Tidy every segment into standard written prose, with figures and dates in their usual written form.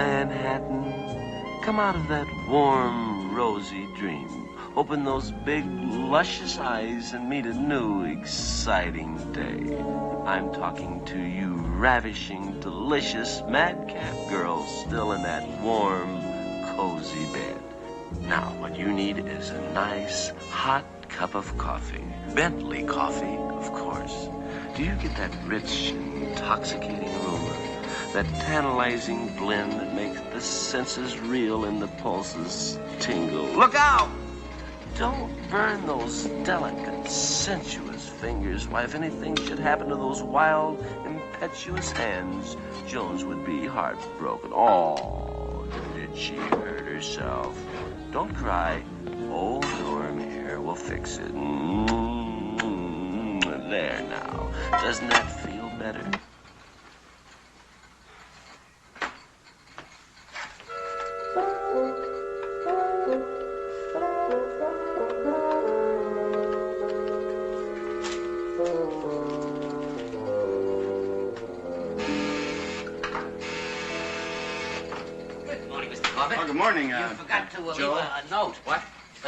Manhattan. Come out of that warm, rosy dream. Open those big, luscious eyes and meet a new, exciting day. I'm talking to you ravishing, delicious, madcap girls still in that warm, cozy bed. Now, what you need is a nice, hot cup of coffee. Bentley coffee, of course. Do you get that rich, intoxicating aroma? That tantalizing blend that makes the senses reel and the pulses tingle. Look out! Don't burn those delicate, sensuous fingers. Why, if anything should happen to those wild, impetuous hands, Jones would be heartbroken. Oh, did she hurt herself? Don't cry. Old Norm here will fix it. There now. Doesn't that feel better? Good morning, You forgot to leave Joe. a note. What?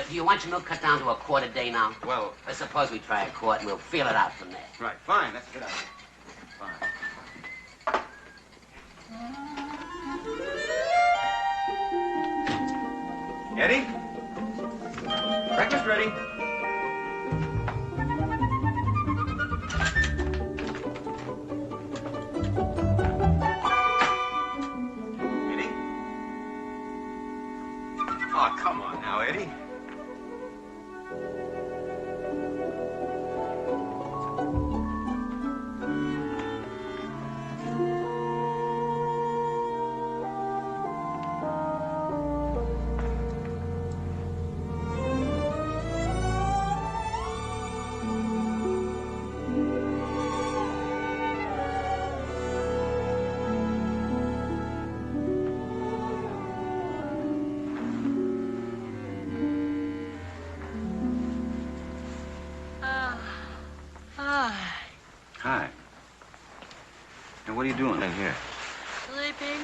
Do you want your milk cut down to a quart a day now? Well, I suppose we try a quart and we'll feel it out from there. right, fine. That's a good idea. Fine. Eddie? Breakfast ready. Eddie? Oh, come on now, Eddie. Hi. Now, what are you doing in here? Sleeping?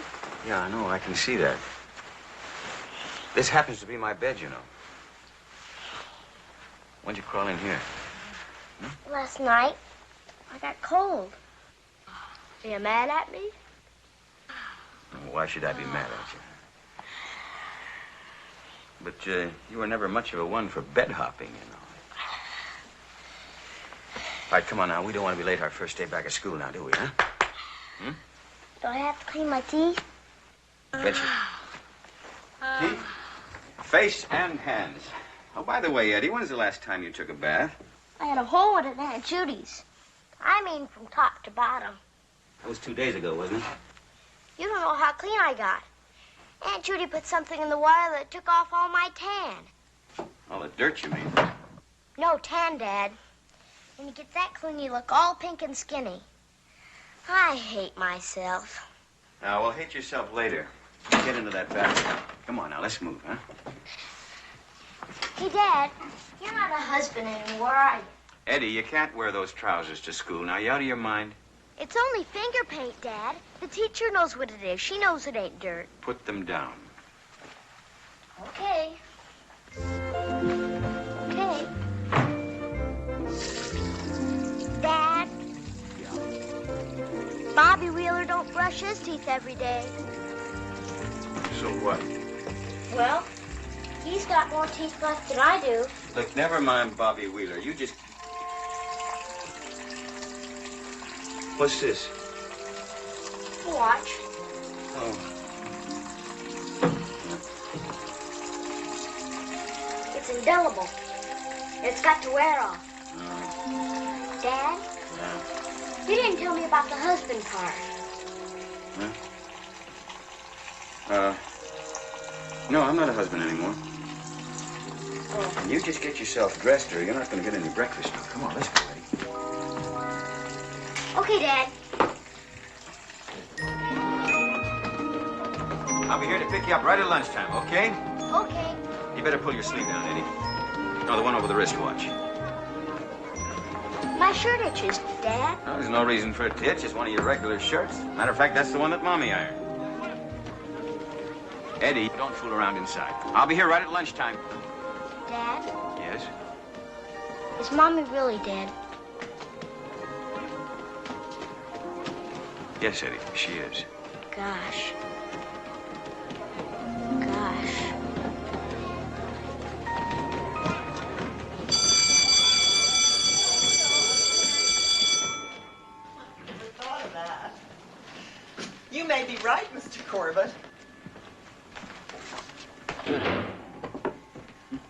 Yeah, I know. I can see that. This happens to be my bed, you know. When'd you crawl in here? Last night, I got cold. Are you mad at me? Why should I be mad at you? But you were never much of a one for bed hopping, you know. All right, come on now. We don't want to be late our first day back at school now, do we, huh? Do I have to clean my teeth? Betcha. Teeth, face, and hands. Oh, by the way, Eddie, when's the last time you took a bath? I had a hole in it at Aunt Judy's. I mean from top to bottom. That was 2 days ago, wasn't it? You don't know how clean I got. Aunt Judy put something in the water that took off all my tan. All the dirt, you mean? No tan, Dad. When you get that clean, you look all pink and skinny. I hate myself. Now, well, hate yourself later. Get into that bath. Come on now, let's move, huh? Hey, Dad, you're not a husband anymore, are you? Eddie, you can't wear those trousers to school. Now, you out of your mind? It's only finger paint, Dad. The teacher knows what it is. She knows it ain't dirt. Put them down. Okay. Okay. Dad? Yeah. Bobby Wheeler don't brush his teeth every day. So what? Well, he's got more teeth left than I do. Look, never mind Bobby Wheeler. You just... What's this? Watch. Oh. It's indelible. It's got to wear off. Dad? Yeah. You didn't tell me about the husband part. Huh? No, I'm not a husband anymore. Oh. And you just get yourself dressed or you're not going to get any breakfast now. Come on, let's go, Eddie. Okay, Dad. I'll be here to pick you up right at lunchtime, okay? Okay. You better pull your sleeve down, Eddie. No, the one over the wristwatch. My shirt itches, Dad. No, there's no reason for it to itch. It's one of your regular shirts. Matter of fact, that's the one that Mommy ironed. Eddie, don't fool around inside. I'll be here right at lunchtime. Dad, Yes? is Mommy really dead? Yes, Eddie, she is. Gosh. Gosh. Thought of that. You may be right, Mr. Corbett.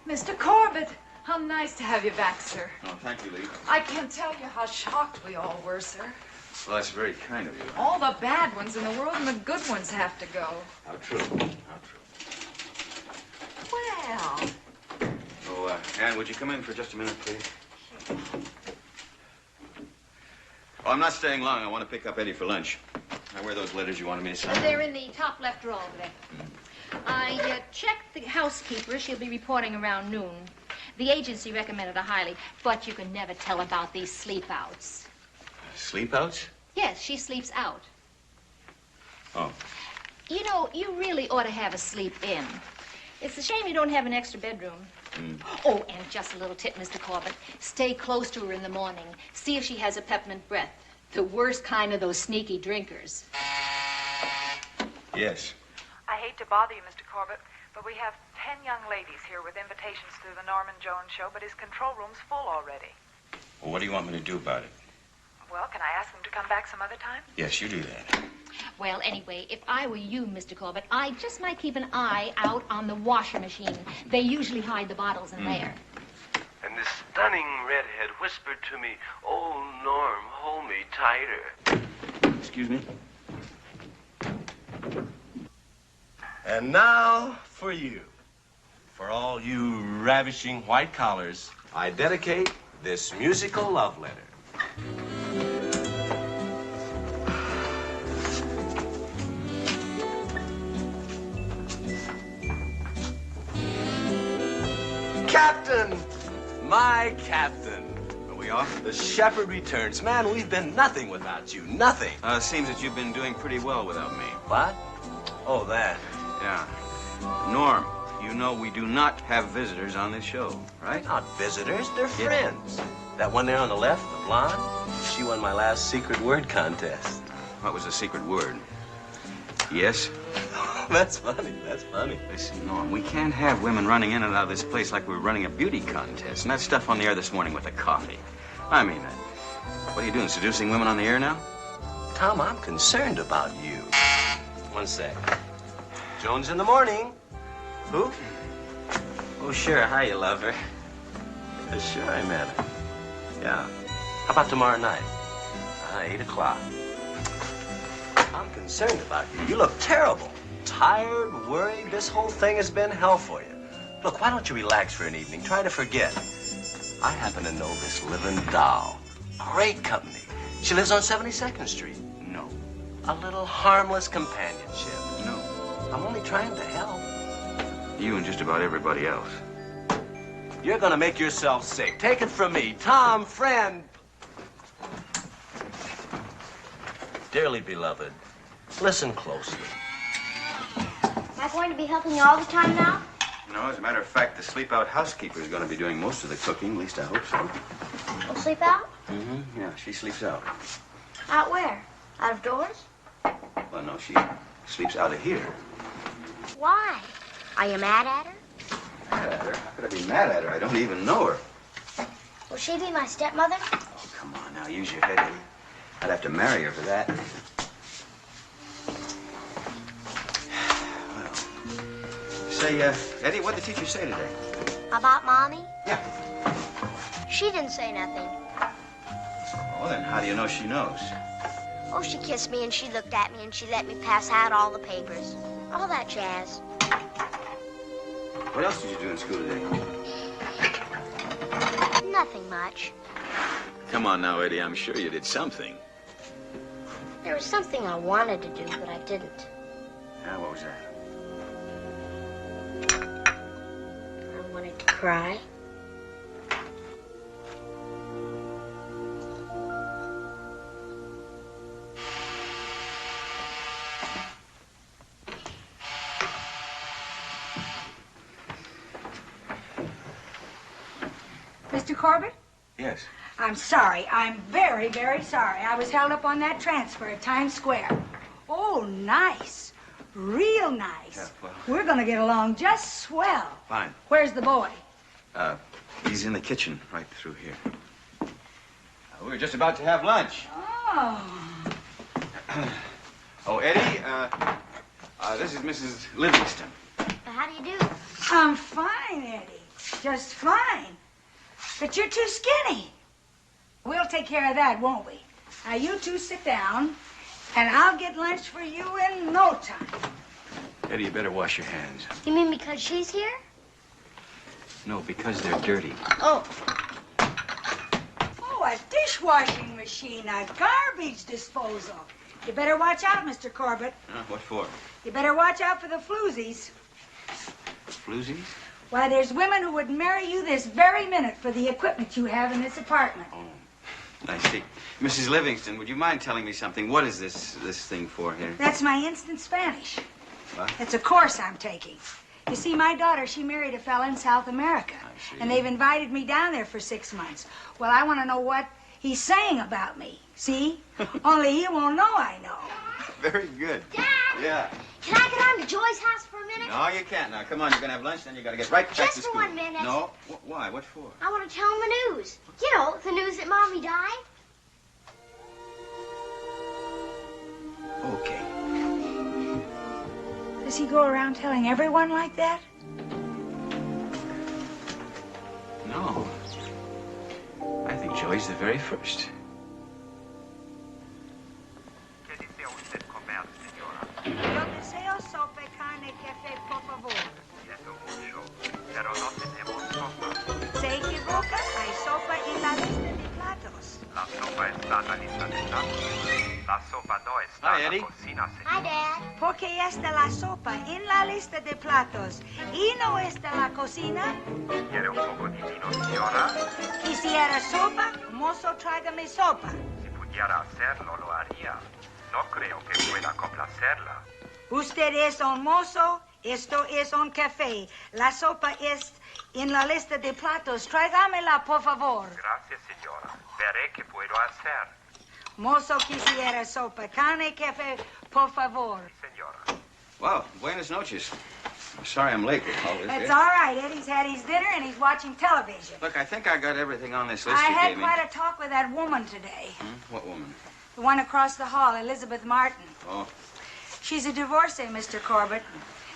Mr. Corbett, how nice to have you back, sir. Oh, thank you, Lee. I can't tell you how shocked we all were, sir. Well, that's very kind of you. All the bad ones in the world and the good ones have to go. How true. How true. Well, Oh, Ann, would you come in for just a minute, please? Oh, I'm not staying long. I want to pick up Eddie for lunch. Now, where are those letters you wanted me to sign? They're in the top left drawer over there. I checked the housekeeper. She'll be reporting around noon. The agency recommended her highly, but you can never tell about these sleep-outs. Sleep-outs? Yes, she sleeps out. Oh. You know, you really ought to have a sleep-in. It's a shame you don't have an extra bedroom. Oh, and just a little tip, Mr. Corbett. Stay close to her in the morning. See if she has a peppermint breath. The worst kind of those sneaky drinkers. Yes. I hate to bother you, Mr. Corbett, but we have 10 young ladies here with invitations to the Norman Jones show, but his control room's full already. Well, what do you want me to do about it? Well, can I ask them to come back some other time? Yes, you do that. Well, anyway, if I were you, Mr. Corbett, I just might keep an eye out on the washer machine. They usually hide the bottles in there. And this stunning redhead whispered to me, "Oh, Norm, hold me tighter." Excuse me? And now for you. For all you ravishing white collars, I dedicate this musical love letter. Captain! My captain! Are we off? The shepherd returns. Man, we've been nothing without you. Nothing. Seems that you've been doing pretty well without me. What? Oh, that. Yeah. Norm, you know we do not have visitors on this show, right? Not visitors, they're friends. That one there on the left, the blonde, she won my last secret word contest. What was the secret word? Yes? That's funny, that's funny. Listen, Norm, we can't have women running in and out of this place like we're running a beauty contest. And that stuff on the air this morning with the coffee. I mean, what are you doing, seducing women on the air now? Tom, I'm concerned about you. One sec. Jones in the morning. Who? Oh, sure. Hi, you lover. Yeah, sure, I met her. Yeah. How about tomorrow night? 8 o'clock. I'm concerned about you. You look terrible. Tired, worried. This whole thing has been hell for you. Look, why don't you relax for an evening? Try to forget. I happen to know this living doll. Great company. She lives on 72nd Street. No. A little harmless companionship. No. I'm only trying to help. You and just about everybody else. You're gonna make yourself sick. Take it from me. Tom, friend. Dearly beloved, listen closely. Am I going to be helping you all the time now? No, as a matter of fact, the sleep-out housekeeper is going to be doing most of the cooking. At least I hope so. We'll sleep out? Mm-hmm. Yeah, she sleeps out. Out where? Out of doors? Well, no, she sleeps out of here. Why? Are you mad at her? Mad at her? How could I be mad at her? I don't even know her. Will she be my stepmother? Oh, come on now, use your head, Eddie. I'd have to marry her for that. Well, say, Eddie, what did the teacher say today? About Mommy? Yeah. She didn't say nothing. Well, then how do you know she knows? Oh, she kissed me and she looked at me and she let me pass out all the papers. All that jazz. What else did you do in school today? Nothing much. Come on now, Eddie, I'm sure you did something. There was something I wanted to do, but I didn't. Yeah, what was that? I wanted to cry. Mr. Corbett? Yes. I'm sorry. I'm very, very sorry. I was held up on that transfer at Times Square. Oh, nice. Real nice. Yeah, well. We're going to get along just swell. Fine. Where's the boy? He's in the kitchen right through here. We were just about to have lunch. Oh. Oh, Eddie, this is Mrs. Livingston. How do you do? I'm fine, Eddie. Just fine. But you're too skinny. We'll take care of that, won't we? Now, you two sit down, and I'll get lunch for you in no time. Eddie, you better wash your hands. You mean because she's here? No, because they're dirty. Oh. Oh, a dishwashing machine, a garbage disposal. You better watch out, Mr. Corbett. What for? You better watch out for the floozies. Floozies? Why, there's women who would marry you this very minute for the equipment you have in this apartment. Oh, I see. Mrs. Livingston, would you mind telling me something? What is this thing for here? That's my instant Spanish. What? It's a course I'm taking. You see, my daughter, she married a fella in South America. I see. And they've invited me down there for 6 months. Well, I want to know what he's saying about me. See? Only he won't know I know. Very good. Dad! Yeah. Can I get on to Joy's house for a minute? No, you can't. Now, come on. You're going to have lunch, then you got to get right back to Just school. for 1 minute. No? Why? What for? I want to tell him the news. You know, the news that Mommy died. Okay. Does he go around telling everyone like that? No. I think Joey's the very first. Yo deseo sopa, carne, café, por favor. Se equivoca, hay sopa en la lista de platos. La sopa está en la lista de platos. La sopa no está Hi, en Eddie. la cocina, Hi, señor. Dad. Porque está la sopa en la lista de platos y no está en la cocina. ¿Quiere un poco de vino, señora? Quisiera sopa, mozo, tráigame sopa. Si pudiera hacerlo, lo haría. No creo que pueda complacerla. Usted es un mozo, esto es un café. La sopa es en la lista de platos. Tráigamela, por favor. Gracias, señora. Veré qué puedo hacer. Mozo quisiera sopa, carne, café, por favor. Sí, señora. Well, buenas noches. I'm sorry I'm late with all this. It's here. all right. Eddie's had his dinner and he's watching television. Look, I think I got everything on this list I you had gave me. quite a talk with that woman today. What woman? The one across the hall, Elizabeth Martin. Oh, She's a divorcee, Mr. Corbett.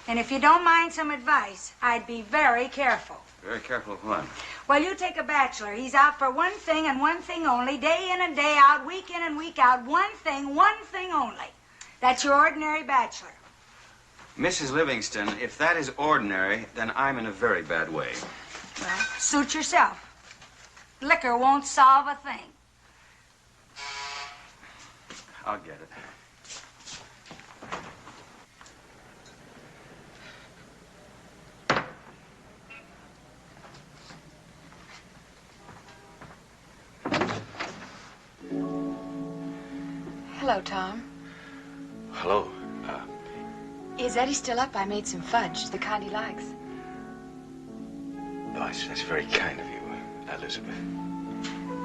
And if you don't mind some advice, I'd be very careful. very careful of what? Well, you take a bachelor. He's out for one thing and one thing only, day in and day out, week in and week out, one thing only. That's your ordinary bachelor. Mrs. Livingston, if that is ordinary, then I'm in a very bad way. Well, suit yourself. Liquor won't solve a thing. I'll get it. Hello, Tom. Hello. Is Eddie still up? I made some fudge, the kind he likes. Oh, that's very kind of you, Elizabeth.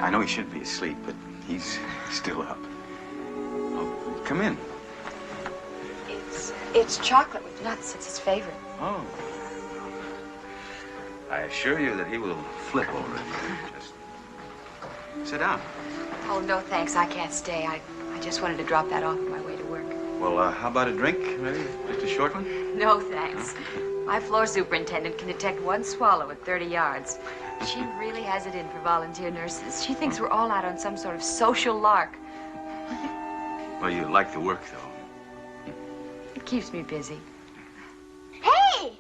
I know he should be asleep, but he's still up. Oh, come in. It's chocolate with nuts. It's his favorite. Oh. I assure you that he will flip over it. Just sit down. Oh, no, thanks. I can't stay. I just wanted to drop that off on my way to work. Well, how about a drink, maybe? Just a short one? No, thanks. My floor superintendent can detect one swallow at 30 yards. She really has it in for volunteer nurses. She thinks we're all out on some sort of social lark. Well, you like the work, though. It keeps me busy. Hey!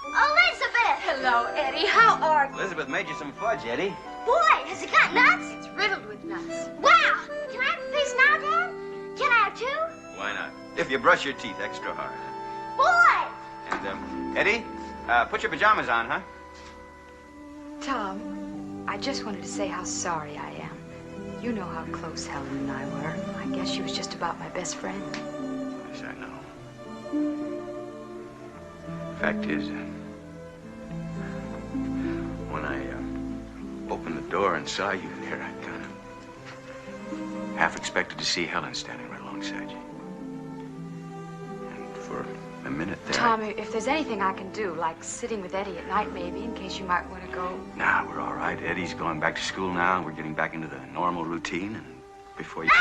Elizabeth! Hello, Eddie. How are you? Elizabeth made you some fudge, Eddie. Boy, has it got nuts? It's riddled with nuts. Wow! Can I have a piece now, Dad? Can I have two? Why not? If you brush your teeth extra hard. Boy! And, Eddie, put your pajamas on, huh? Tom, I just wanted to say how sorry I am. You know how close Helen and I were. I guess she was just about my best friend. Yes, I know. Fact is, when I door and saw you there, I kind of half expected to see Helen standing right alongside you. And for a minute there... Tom, if there's anything I can do, like sitting with Eddie at night maybe, in case you might want to go. Nah, we're all right. Eddie's going back to school now, and we're getting back into the normal routine, and before you...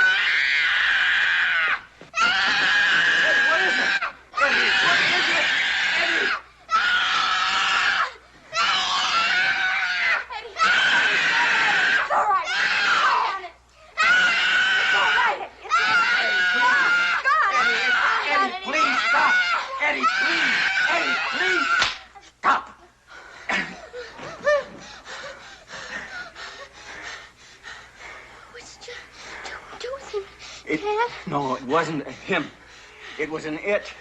No, it wasn't him. It was an it,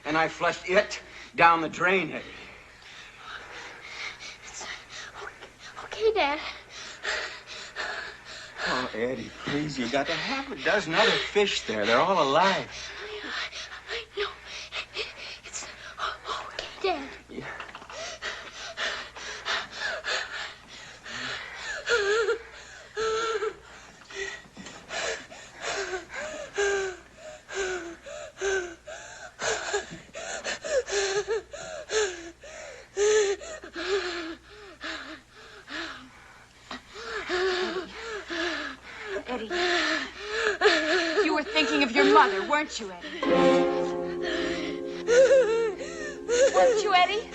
and I flushed it down the drain, Eddie. Okay, Dad. Oh, Eddie, please, you got to have a dozen other fish there. They're all alive. I know. It's okay, Dad. Yeah. Eddie, you were thinking of your mother, weren't you, Eddie? Weren't you, Eddie?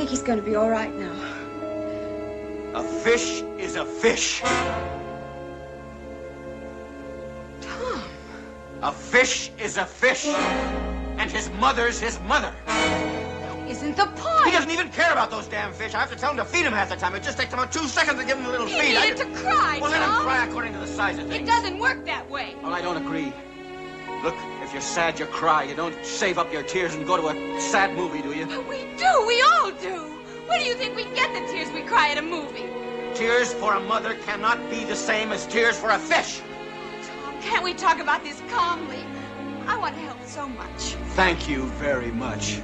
He's going to be all right now. A fish is a fish. Tom. A fish is a fish. And his mother's his mother. That isn't the point. He doesn't even care about those damn fish. I have to tell him to feed him half the time. It just takes about 2 seconds to give him a little feed. He needed to cry, Well, let him Tom. cry according to the size of things. It doesn't work that way. Well, I don't agree. Look, if you're sad, you cry. You don't save up your tears and go to a sad movie, do you? We do. We all do. Where do you think we get the tears we cry at a movie? Tears for a mother cannot be the same as tears for a fish. Tom, can't we talk about this calmly? I want to help so much. Thank you very much.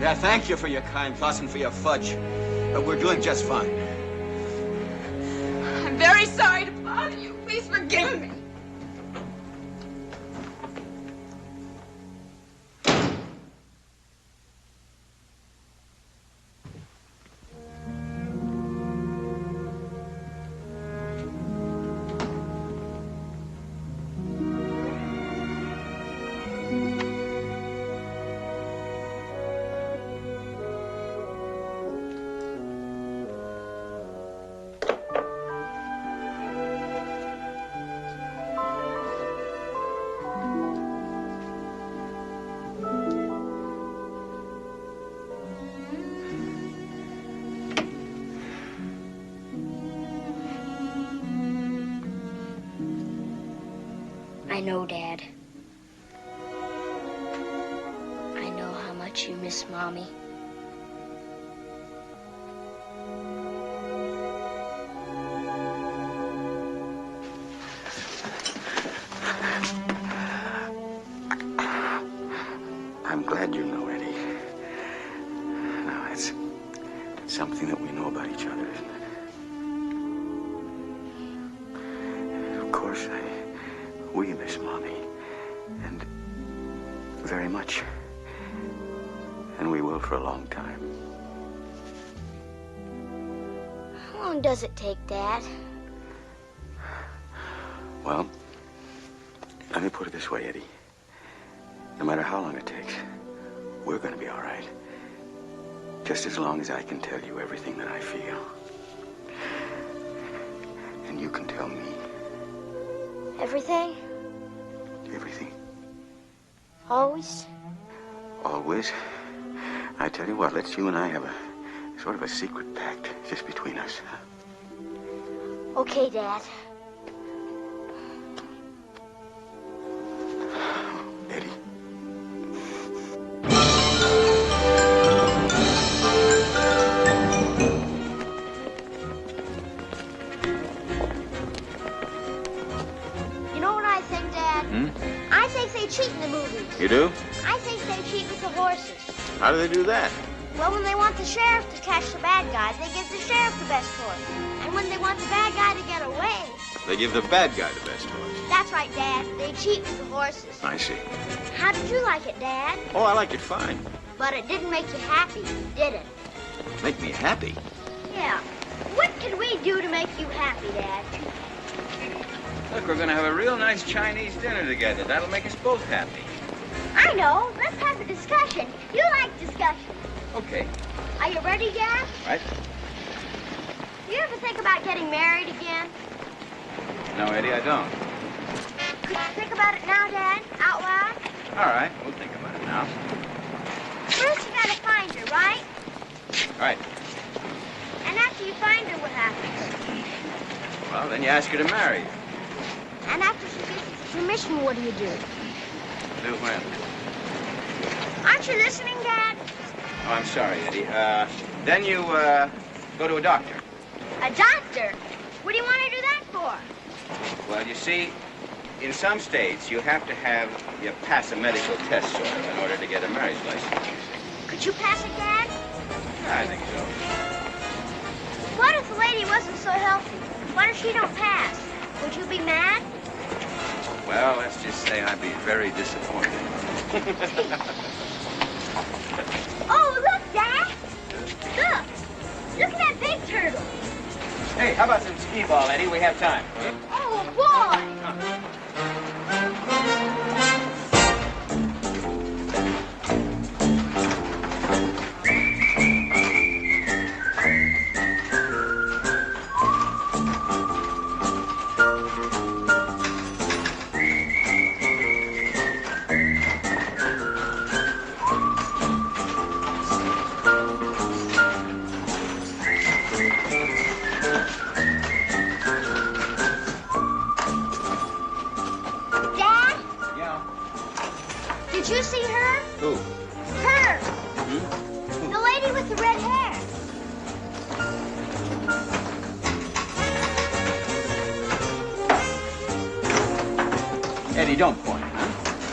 Yeah, thank you for your kind thoughts and for your fudge. But we're doing just fine. I'm very sorry to bother you. Please forgive me. I know, Dad. I know how much you miss Mommy. I'm glad you know, Eddie. Now, it's something that we know about each other, isn't it? Of course, we miss Mommy. And very much. And we will for a long time. How long does it take, Dad? Well, let me put it this way, Eddie. No matter how long it takes, we're going to be all right. Just as long as I can tell you everything that I feel. And you can tell me. Everything? everything. Always? Always. I tell you what, let's you and I have a sort of a secret pact just between us. Okay, Dad. Eddie. You know what I think, Dad? I think they cheat in the movies. You do? I think they cheat with the horses. How do they do that? Well, when they want the sheriff to catch the bad guy, they give the sheriff the best horse. And when they want the bad guy to get away... They give the bad guy the best horse. That's right, Dad. They cheat with the horses. I see. How did you like it, Dad? Oh, I like it fine. But it didn't make you happy, did it? Make me happy. Yeah. What can we do to make you happy, Dad? Look, we're gonna have a real nice Chinese dinner together. That'll make us both happy. I know. Let's have a discussion. You like discussion. Okay. Are you ready, Dad? Right? You ever think about getting married again? No, Eddie, I don't. Could you think about it now, Dad? Out loud? All right, we'll think about it now. First, you gotta find her, right? Right. And after you find her, what happens? Well, then you ask her to marry you. And after she gives you permission, what do? Do when? Aren't you listening, Dad? Oh, I'm sorry, Eddie. Then you, go to a doctor. A doctor? What do you want to do that for? Well, you see, in some states, you have to pass a medical test, sort of, in order to get a marriage license. Could you pass it, Dad? I think so. What if the lady wasn't so healthy? What if she don't pass? Would you be mad? Well, let's just say I'd be very disappointed. Oh, look, Dad! Look! Look at that big turtle! Hey, how about some skee-ball, Eddie? We have time. Oh, boy! Did you see her? Who? Her. The lady with the red hair. Eddie, don't point, huh?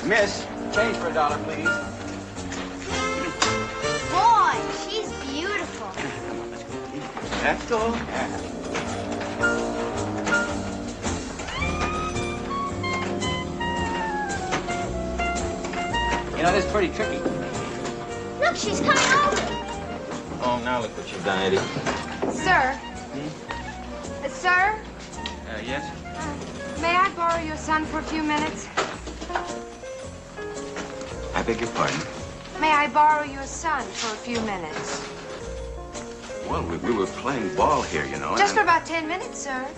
Miss, change for $1, please. Boy, she's beautiful. That's all. You know, this is pretty tricky. Look, she's coming over. Oh, now look what you've done, Eddie. Sir? Sir? Yes? May I borrow your son for a few minutes? I beg your pardon? May I borrow your son for a few minutes? Well, we were playing ball here, you know. Just for about 10 minutes, sir.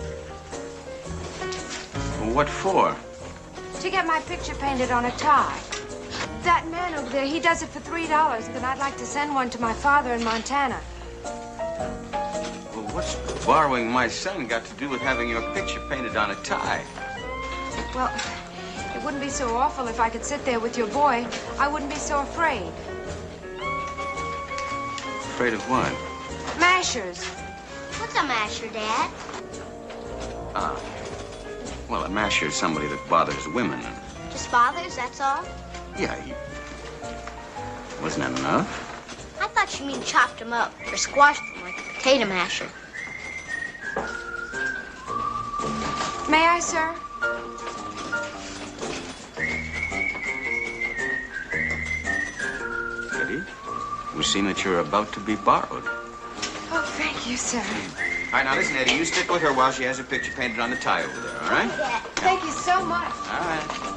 Well, what for? To get my picture painted on a tie. That man over there, he does it for $3, and I'd like to send one to my father in Montana. Well, what's borrowing my son got to do with having your picture painted on a tie? Well, it wouldn't be so awful if I could sit there with your boy. I wouldn't be so afraid. Afraid of what? Mashers. What's a masher, Dad? Well, a masher is somebody that bothers women. Just bothers, that's all? Yeah, wasn't that enough? I thought you mean chopped them up or squashed them like a potato masher. May I, sir? Eddie, you seem that you're about to be borrowed. Oh, thank you, sir. All right, now listen, Eddie, you stick with her while she has her picture painted on the tie over there, all right? Yeah. Thank you so much. All right.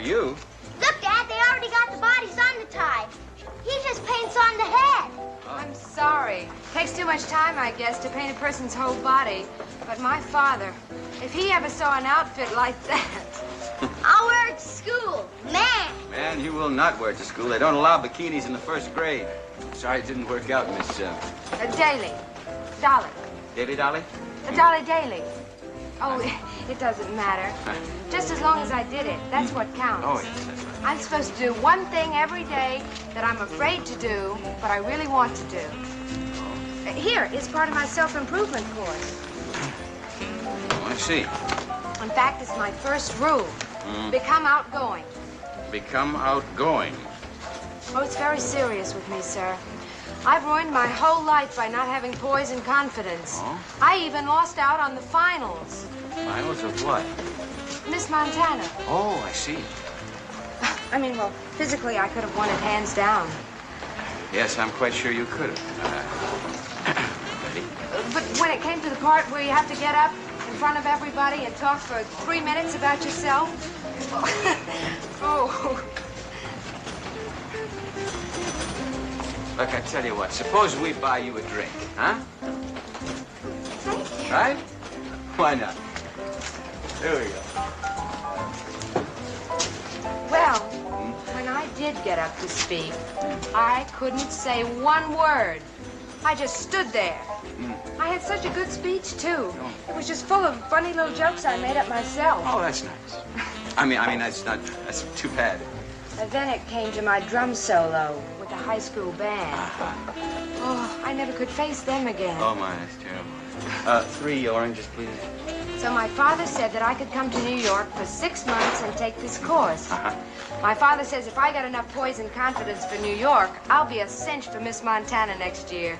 for you. Look, Dad, they already got the bodies untied. He just paints on the head. I'm sorry. Takes too much time, I guess, to paint a person's whole body. But my father, if he ever saw an outfit like that... I'll wear it to school. Man! Man, you will not wear it to school. They don't allow bikinis in the first grade. Sorry it didn't work out, Miss... Daly. Dolly. Daly Dolly? Dolly Daly. Oh, it doesn't matter. Just as long as I did it. That's what counts. Oh, yes, that's right. I'm supposed to do one thing every day that I'm afraid to do, but I really want to do. Here is part of my self-improvement course. Oh, I see. In fact, it's my first rule. Become outgoing. Become outgoing. Oh, it's very serious with me, sir. I've ruined my whole life by not having poise and confidence. Oh? I even lost out on the finals. Finals of what? Miss Montana. Oh, I see. I mean, well, physically, I could have won it hands down. Yes, I'm quite sure you could have. Ready? But when it came to the part where you have to get up in front of everybody and talk for 3 minutes about yourself... oh... Look, I tell you what, suppose we buy you a drink, huh? Thank you. Right? Why not? There we go. Well, when I did get up to speak, I couldn't say one word. I just stood there. I had such a good speech, too. It was just full of funny little jokes I made up myself. Oh, that's nice. I mean, that's too bad. And then it came to my drum solo with the high school band. Oh, I never could face them again. Oh, my, that's terrible. 3 oranges, please. So my father said that I could come to New York for 6 months and take this course. My father says if I got enough poise and confidence for New York, I'll be a cinch for Miss Montana next year.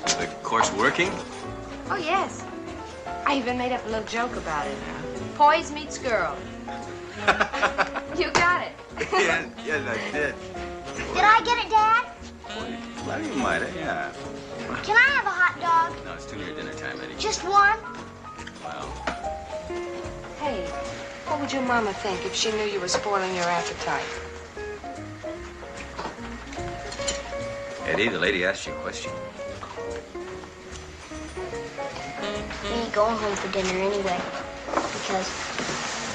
The course working? Oh, yes. I even made up a little joke about it. Poise meets girl. You got it. Yes, I did. Did I get it, Dad? Well, you might have, yeah. Can I have a hot dog? No, it's too near dinner time, Eddie. Just one? Well, Hey, what would your mama think if she knew you were spoiling your appetite? Eddie, the lady asked you a question. We ain't going home for dinner anyway, because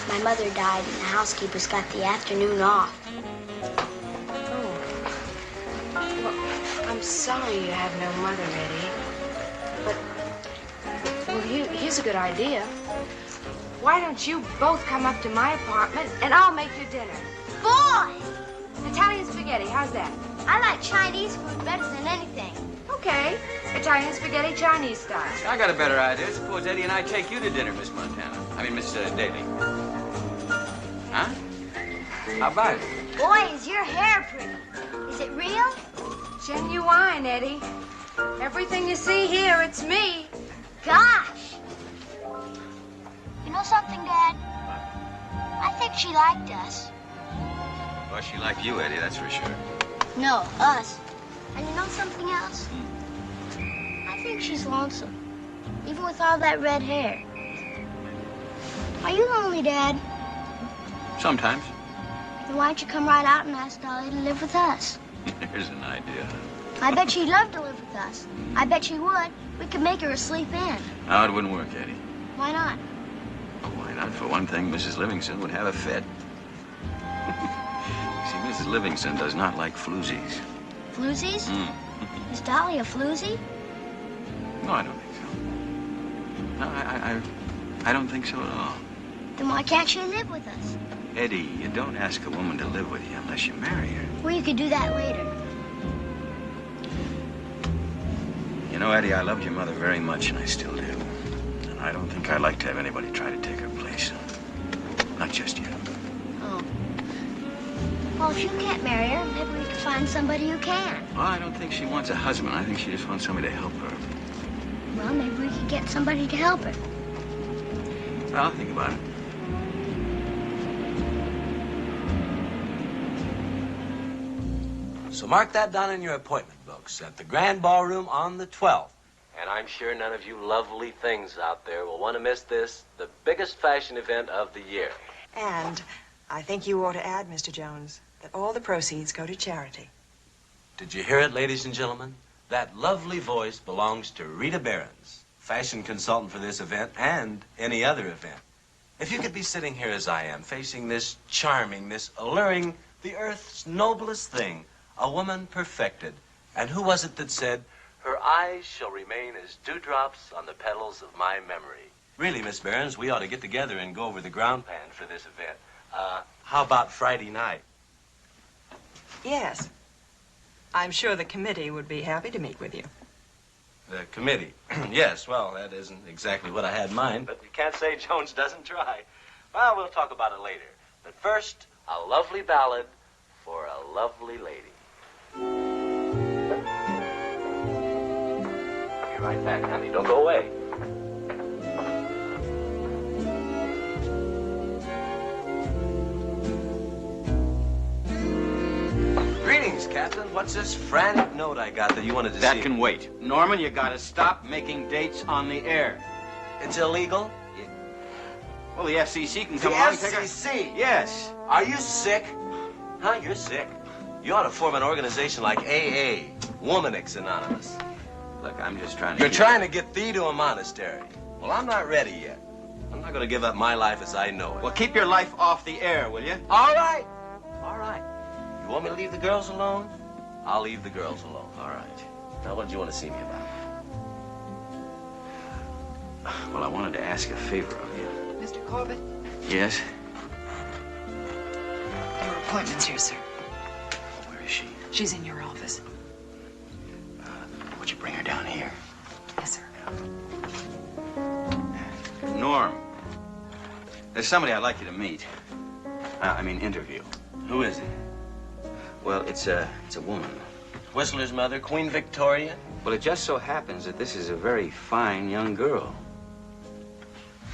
my mother died and the housekeeper's got the afternoon off. Oh. Well, I'm sorry you have no mother, Eddie. But, well, here's a good idea. Why don't you both come up to my apartment and I'll make your dinner? Boy! Italian spaghetti, how's that? I like Chinese food better than anything. Okay. Italian spaghetti, Chinese style. I got a better idea. Suppose Eddie and I take you to dinner, Miss Montana. I mean, Miss Daly. Huh? How about it? Boy, is your hair pretty. Is it real? Genuine, Eddie. Everything you see here, it's me. Gosh! You know something, Dad? I think she liked us. Well, she liked you, Eddie, that's for sure. No, us. And you know something else? I think she's lonesome, even with all that red hair. Are you lonely, Dad? Sometimes. Then why don't you come right out and ask Dolly to live with us? Here's an idea. I bet she'd love to live with us. I bet she would. We could make her a sleep in. No, it wouldn't work, Eddie. Why not? Oh, why not? For one thing, Mrs. Livingston would have a fit. See, Mrs. Livingston does not like floozies. Floozies? Is Dolly a floozy? No, I don't think so. No, I don't think so at all. Then why can't she live with us? Eddie, you don't ask a woman to live with you unless you marry her. Well, you could do that later. You know, Eddie, I loved your mother very much, and I still do. And I don't think I'd like to have anybody try to take her place. Not just yet. Oh. Well, if you can't marry her, maybe we can find somebody who can. Well, I don't think she wants a husband. I think she just wants somebody to help her. Well, maybe we could get somebody to help her. Well, I'll think about it. So mark that down in your appointment books at the Grand Ballroom on the 12th. And I'm sure none of you lovely things out there will want to miss this, the biggest fashion event of the year. And I think you ought to add, Mr. Jones, that all the proceeds go to charity. Did you hear it, ladies and gentlemen? That lovely voice belongs to Rita Behrens, fashion consultant for this event and any other event. If you could be sitting here as I am, facing this charming, this alluring, the earth's noblest thing, a woman perfected. And who was it that said, "Her eyes shall remain as dewdrops on the petals of my memory"? Really, Miss Behrens, we ought to get together and go over the ground plan for this event. How about Friday night? Yes. I'm sure the committee would be happy to meet with you. The committee. Yes, well, that isn't exactly what I had in mind, but you can't say Jones doesn't try. Well, we'll talk about it later. But first, a lovely ballad for a lovely lady. I'll be right back, honey. Don't go away. Greetings, Captain. What's this frantic note I got that you wanted to see? That can wait. Norman, you gotta stop making dates on the air. It's illegal? Well, the FCC can come along and take The FCC? Yes. Are you sick? Huh? You're sick. You ought to form an organization like AA, Womanix Anonymous. Look, I'm just trying to... You're trying to get thee to a monastery. Well, I'm not ready yet. I'm not going to give up my life as I know it. Well, keep your life off the air, will you? All right. All right. You want me to leave the girls alone? I'll leave the girls alone. All right. Now, what did you want to see me about? Well, I wanted to ask a favor of you. Mr. Corbett, Yes? your appointment's here, sir. Where is she? She's in your office. Would you bring her down here? Yes, sir. Norm, there's somebody I'd like you to meet. Interview. Who is he? Well, it's a woman. Whistler's mother, Queen Victoria? Well, it just so happens that this is a very fine young girl.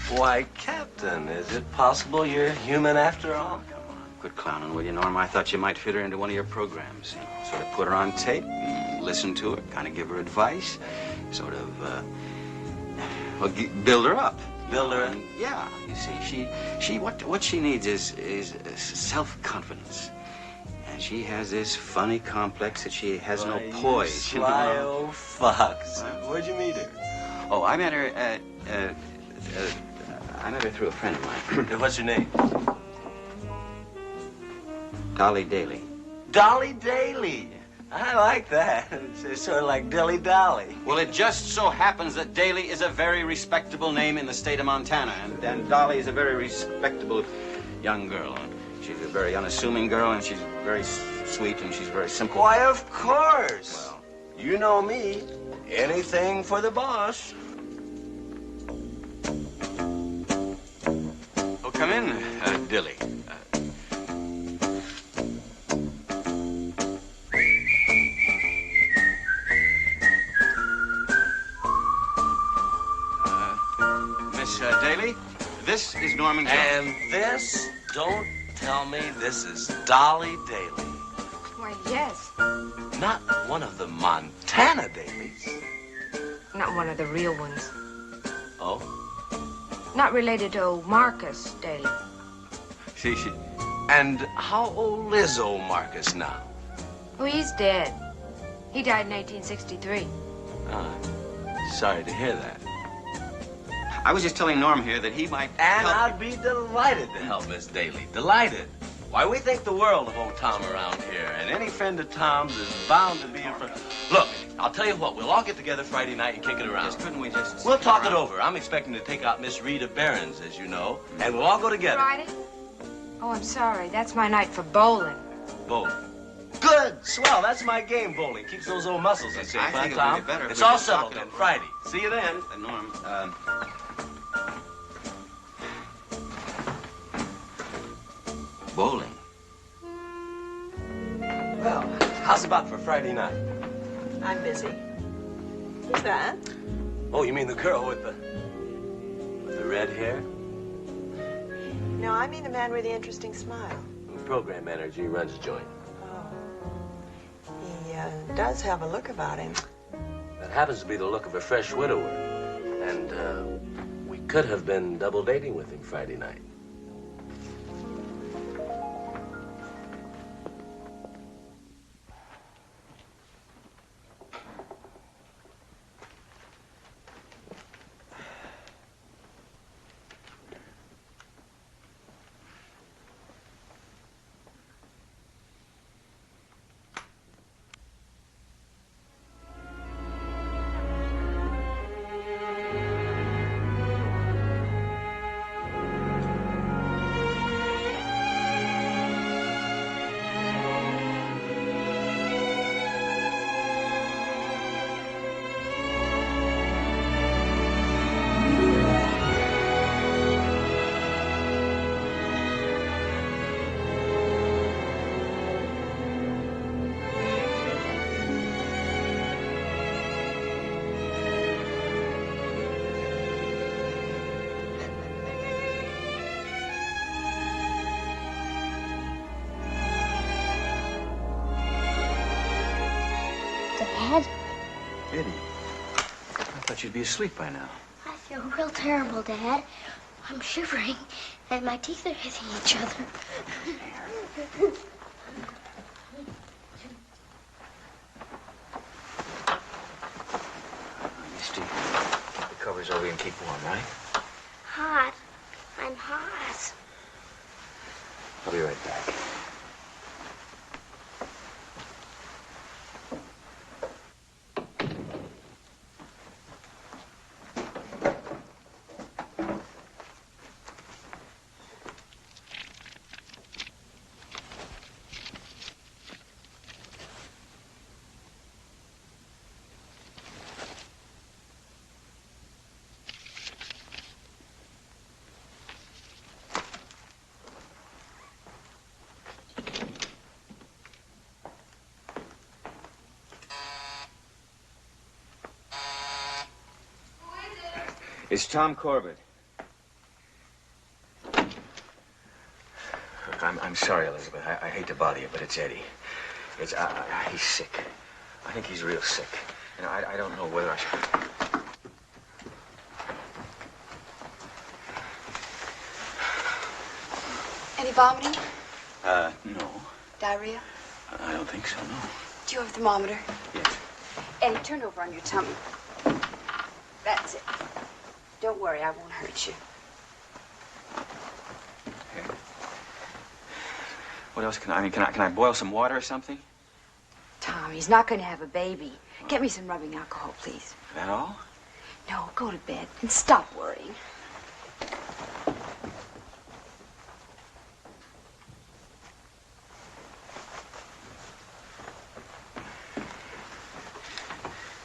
Why, Captain, is it possible you're human after all? Come on, quit clowning, will you, Norm? I thought you might fit her into one of your programs. You know, sort of put her on tape, and listen to her, kind of give her advice, sort of, build her up. Build her up? Yeah, you see, what she needs is self-confidence. And she has this funny complex that she has no poise. Sly old fox. Where'd you meet her? Oh, I met her I met her through a friend of mine. What's her name? Dolly Daly. Dolly Daly. I like that. It's sort of like Dilly Dolly. Well, it just so happens that Daly is a very respectable name in the state of Montana, and Dolly is a very respectable young girl. She's a very unassuming girl, and she's very sweet, and she's very simple. Why, of course. Well, you know me. Anything for the boss. Oh, come in, Dilly. Miss Daly, this is Norman Jones. And this, don't tell me this is Dolly Daly. Why, yes. Not one of the Montana Dalys. Not one of the real ones. Oh? Not related to old Marcus Daly. See, And how old is old Marcus now? Oh, he's dead. He died in 1863. Sorry to hear that. I was just telling Norm here that he might And help I'd be delighted to help Miss Daly. Delighted. Why, we think the world of old Tom around here, and any friend of Tom's is bound to be a friend. Look, I'll tell you what, we'll all get together Friday night and kick it around. Just couldn't we just... We'll talk it over. I'm expecting to take out Miss Rita Behrens, as you know, and we'll all go together. Friday? Oh, I'm sorry. That's my night for bowling. Bowling. Good. Swell. That's my game, bowling. Keeps those old muscles in shape, I huh, think Tom? it'd be better if It's we all just settled talk it then. over. Friday. See you then. Norm, bowling. Well, how's about for Friday night? I'm busy. Who's that? Oh, you mean the girl with the red hair? No, I mean the man with the interesting smile. The program manager, he runs a joint. Oh. He does have a look about him. That happens to be the look of a fresh widower. And we could have been double dating with him Friday night. Eddie, I thought you'd be asleep by now. I feel real terrible, Dad. I'm shivering, and my teeth are hitting each other. Misty, keep the covers over you and keep warm, right? Hot. I'm hot. I'll be right back. It's Tom Corbett. Look, I'm sorry, Elizabeth. I hate to bother you, but it's Eddie. He's sick. I think he's real sick. And I don't know whether I should... Any vomiting? No. Diarrhea? I don't think so, no. Do you have a thermometer? Yes. Eddie, turn over on your tummy. That's it. Don't worry, I won't hurt you. Here. What else can I boil some water or something? Tom, he's not going to have a baby. Get me some rubbing alcohol, please. That all? No, go to bed and stop worrying.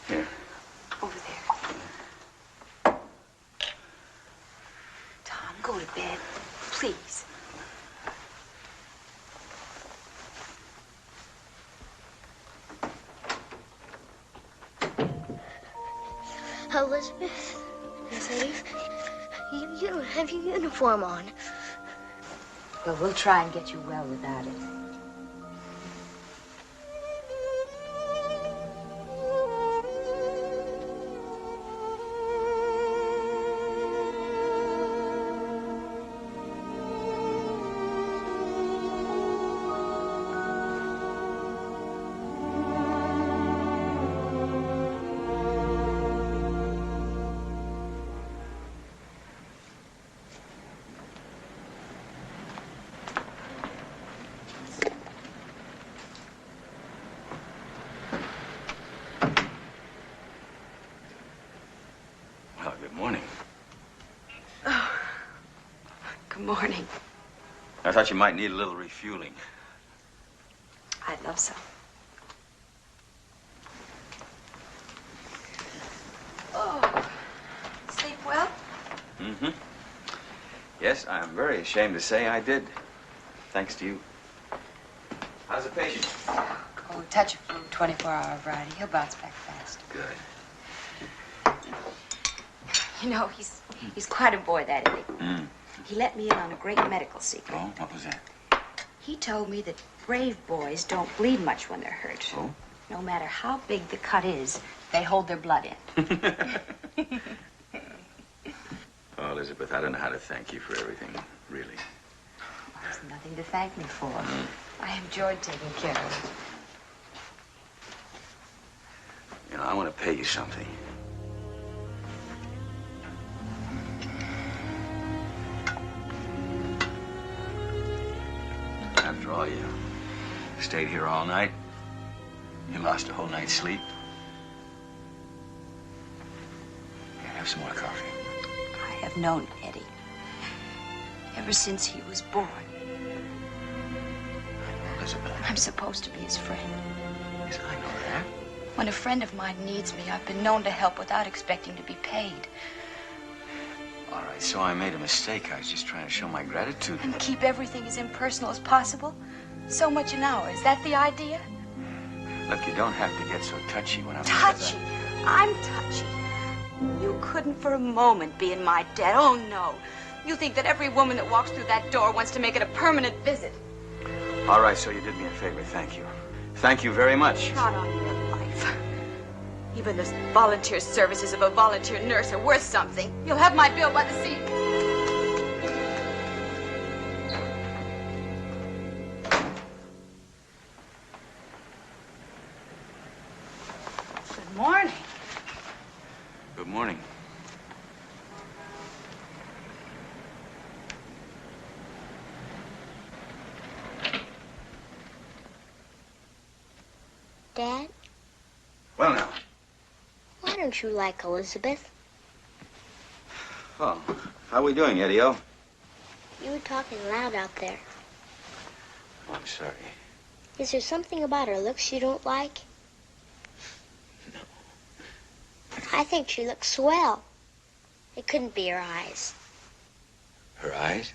Here. Over there. Tom, go to bed, please. Elizabeth? Yes, Eddie? You don't have your uniform on. Well, we'll try and get you well without it. Good morning. Oh, good morning. I thought you might need a little refueling. I'd love some. Oh, sleep well? Mm-hmm. Yes, I'm very ashamed to say I did. Thanks to you. How's the patient? Oh, touch of flu, 24-hour variety. He'll bounce back fast. Good. You know, he's quite a boy, that Eddie. Mm. He let me in on a great medical secret. Oh, what was that? He told me that brave boys don't bleed much when they're hurt. Oh? No matter how big the cut is, they hold their blood in. Oh, Elizabeth, I don't know how to thank you for everything, really. There's nothing to thank me for. I enjoyed taking care of it. You know, I want to pay you something. After all, you stayed here all night. You lost a whole night's sleep. Here, have some more coffee. I have known Eddie ever since he was born. Elizabeth. I'm supposed to be his friend. Yes, I know that. When a friend of mine needs me, I've been known to help without expecting to be paid. All right, so I made a mistake. I was just trying to show my gratitude. And keep everything as impersonal as possible? So much an hour. Is that the idea? Look, you don't have to get so touchy when I'm... Touchy? I'm touchy. You couldn't for a moment be in my debt. Oh, no. You think that every woman that walks through that door wants to make it a permanent visit. All right, so you did me a favor. Thank you. Thank you very much. Not on your life. Even the volunteer services of a volunteer nurse are worth something. You'll have my bill by the seat. Good morning. Good morning. Dad, Well, now. why don't you like Elizabeth? Oh, how we doing, Eddie-O? You were talking loud out there. Oh, I'm sorry. Is there something about her looks you don't like? No. I think she looks swell. It couldn't be her eyes. Her eyes?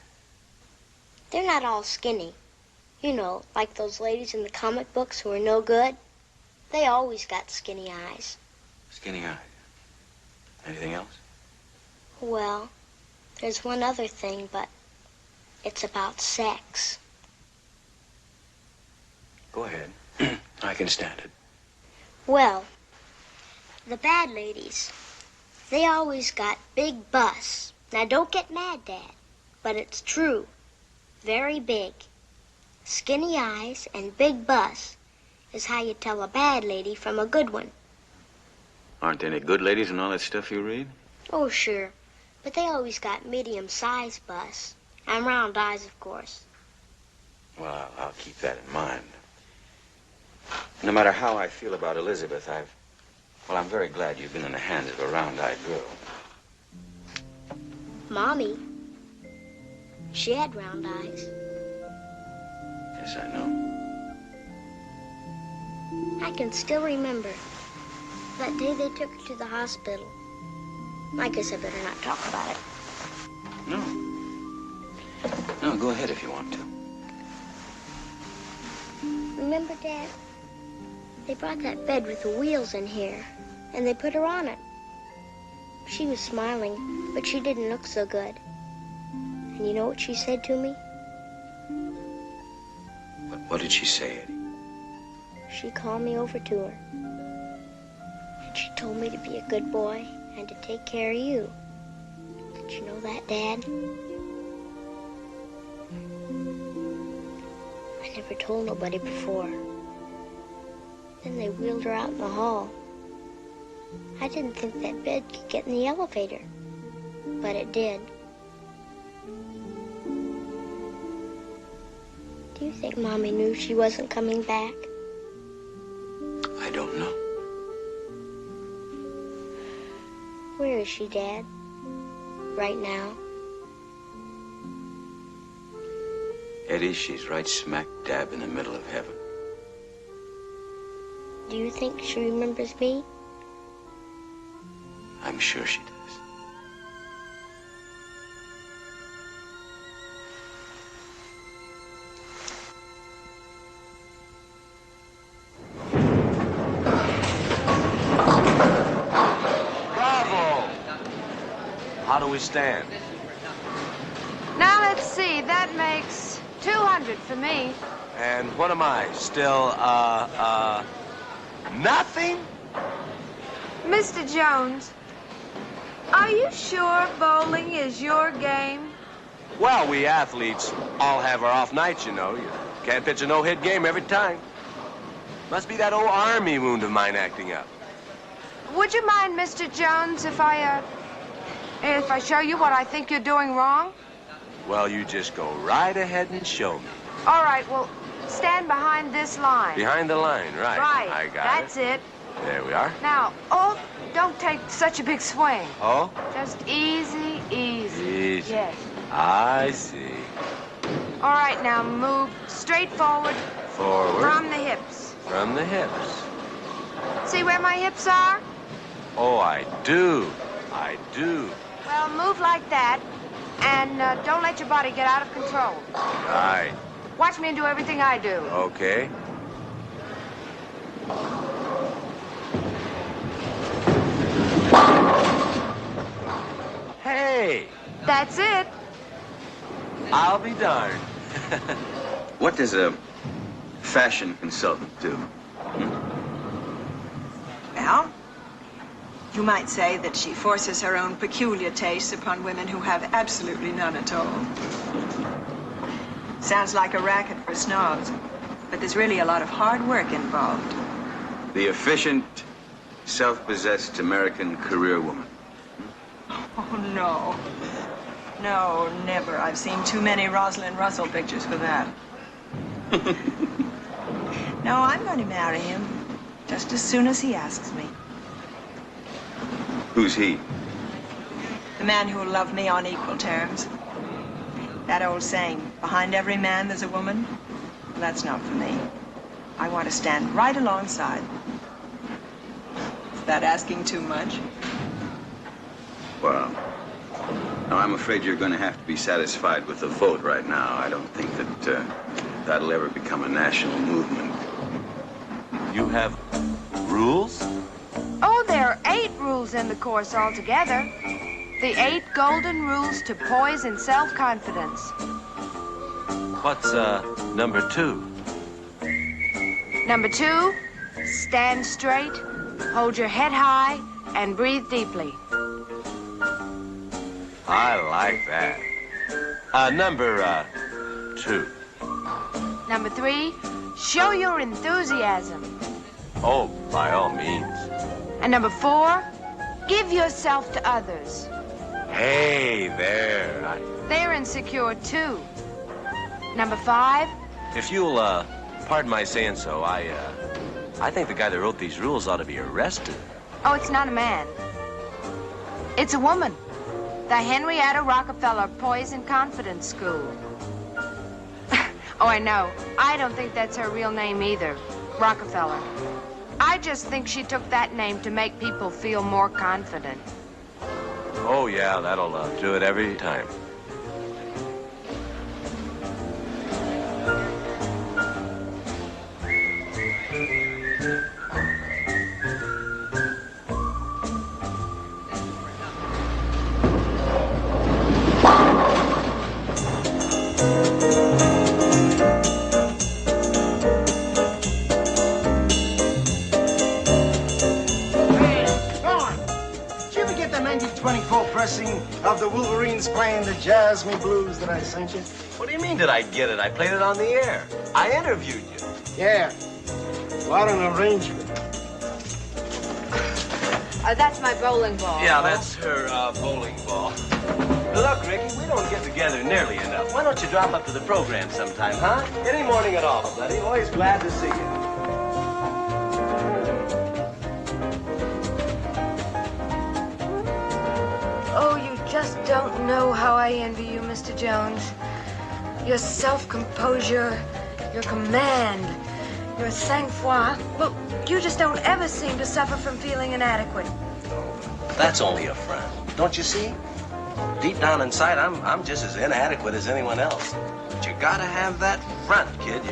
They're not all skinny. You know, like those ladies in the comic books who are no good. They always got skinny eyes. Skinny eyes. Anything else? Well, there's one other thing, but it's about sex. Go ahead. I can stand it. Well, the bad ladies, they always got big busts. Now, don't get mad, Dad, but it's true. Very big. Skinny eyes and big busts is how you tell a bad lady from a good one. Aren't there any good ladies in all that stuff you read? Oh, sure. But they always got medium-sized busts. And round eyes, of course. Well, I'll keep that in mind. No matter how I feel about Elizabeth, I'm very glad you've been in the hands of a round-eyed girl. Mommy, she had round eyes. Yes, I know. I can still remember that day they took her to the hospital. I guess I better not talk about it. No. No, go ahead if you want to. Remember, Dad? They brought that bed with the wheels in here, and they put her on it. She was smiling, but she didn't look so good. And you know what she said to me? What did she say, Eddie? She called me over to her. And she told me to be a good boy and to take care of you. Did you know that, Dad? I never told nobody before. Then they wheeled her out in the hall. I didn't think that bed could get in the elevator, but it did. Do you think Mommy knew she wasn't coming back? I don't know. Where is she, Dad? Right now? Eddie, she's right smack dab in the middle of heaven. Do you think she remembers me? I'm sure she does. Bravo! How do we stand? Now, let's see. That makes 200 for me. And what am I? Still, nothing? Mr. Jones, are you sure bowling is your game? Well, we athletes all have our off nights, you know. You can't pitch a no-hit game every time. Must be that old army wound of mine acting up. Would you mind, Mr. Jones, if I show you what I think you're doing wrong? Well, you just go right ahead and show me. All right, well, stand behind this line. Behind the line, right. Right. I got That's it. There we are. Now, don't take such a big swing. Oh? Just easy, easy. Easy. Yes. I see. All right, now move straight forward. Forward. From the hips. From the hips. See where my hips are? Oh, I do. I do. Well, move like that, and don't let your body get out of control. Right. Watch me and do everything I do. Okay. Hey! That's it. I'll be darned. What does a fashion consultant do? Well, You might say that she forces her own peculiar tastes upon women who have absolutely none at all. Sounds like a racket for snobs, but there's really a lot of hard work involved. The efficient, self-possessed American career woman. Oh, no. No, never. I've seen too many Rosalind Russell pictures for that. No, I'm going to marry him just as soon as he asks me. Who's he? The man who will love me on equal terms. That old saying, behind every man there's a woman. Well, that's not for me. I want to stand right alongside. Is that asking too much? Well, no, I'm afraid you're going to have to be satisfied with the vote right now. I don't think that that'll ever become a national movement. You have rules? Oh, there are 8 rules in the course altogether. The 8 golden rules to poise and self-confidence. What's, number 2? Number 2, stand straight, hold your head high, and breathe deeply. I like that. Number, 2. Number 3, show your enthusiasm. Oh, by all means. And number 4, give yourself to others. Hey, there. They're insecure, too. Number 5. If you'll, pardon my saying so, I think the guy that wrote these rules ought to be arrested. Oh, it's not a man. It's a woman. The Henrietta Rockefeller Poise and Confidence School. Oh, I know. I don't think that's her real name either, Rockefeller. I just think she took that name to make people feel more confident. Oh, yeah, that'll do it every time. Of the Wolverines playing the Jazz Me Blues that I sent you? What do you mean, did I get it? I played it on the air. I interviewed you. Yeah. What an arrangement. That's my bowling ball. Yeah, that's her bowling ball. Look, Ricky, we don't get together nearly enough. Why don't you drop up to the program sometime, huh? Any morning at all, buddy. Always glad to see you. Oh, you just don't know how I envy you, Mr. Jones. Your self-composure, your command, your sang-froid. Well, you just don't ever seem to suffer from feeling inadequate. That's only a front. Don't you see? Deep down inside, I'm just as inadequate as anyone else. But you gotta have that front, kid.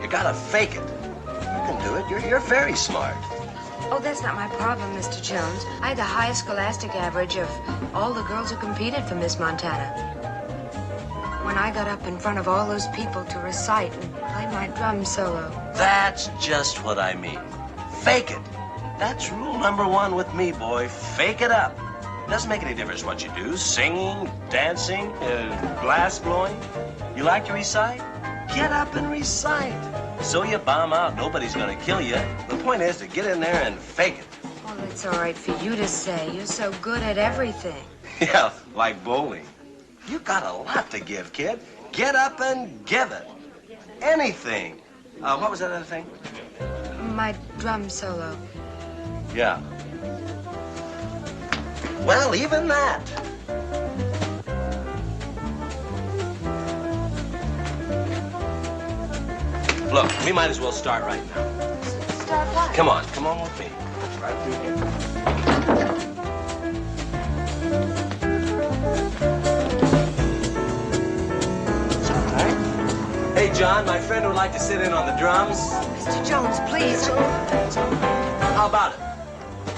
You gotta fake it. You can do it. You're very smart. Oh, that's not my problem, Mr. Jones. I had the highest scholastic average of all the girls who competed for Miss Montana. When I got up in front of all those people to recite and play my drum solo. That's just what I mean. Fake it. That's rule number 1 with me, boy. Fake it up. Doesn't make any difference what you do. Singing, dancing, glass blowing. You like to recite? Get up and recite. So you bomb out, nobody's gonna kill you. The point is to get in there and fake it. Oh, that's all right for you to say. You're so good at everything. Yeah, like bowling. You got a lot to give, kid. Get up and give it. Anything. What was that other thing? My drum solo. Yeah. Well, even that. Look, we might as well start right now. Start what? Come on with me. Right through here. It's all right. Hey, John, my friend would like to sit in on the drums. Mr. Jones, please. How about it?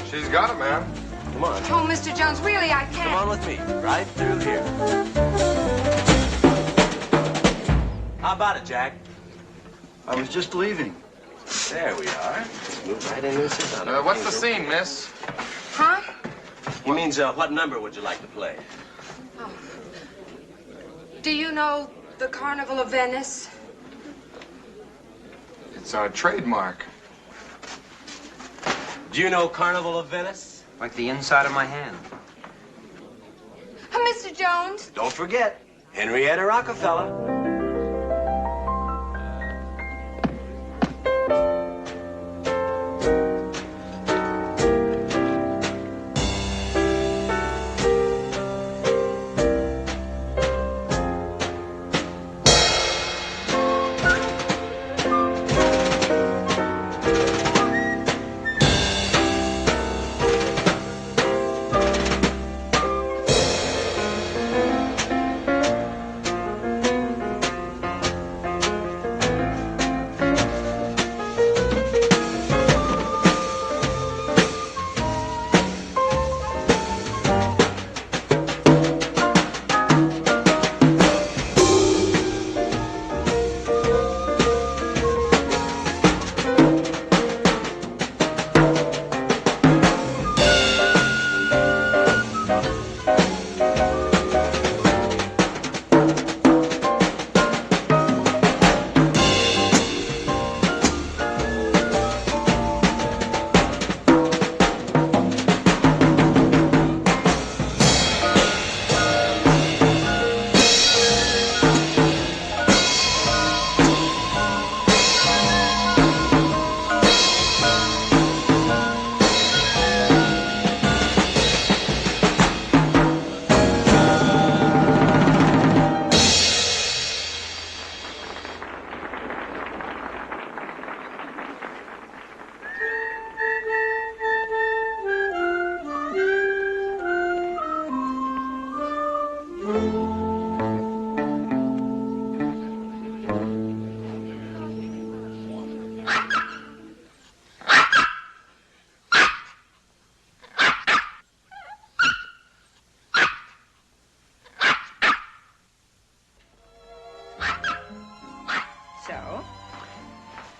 She's got it, man. Come on. Oh, Mr. Jones, really, I can't. Come on with me. Right through here. How about it, Jack? I was just leaving. There we are. Move right in and sit down. What's the scene, miss? Huh? He means, what number would you like to play? Oh. Do you know the Carnival of Venice? It's our trademark. Do you know Carnival of Venice? Like the inside of my hand. Mr. Jones? Don't forget, Henrietta Rockefeller.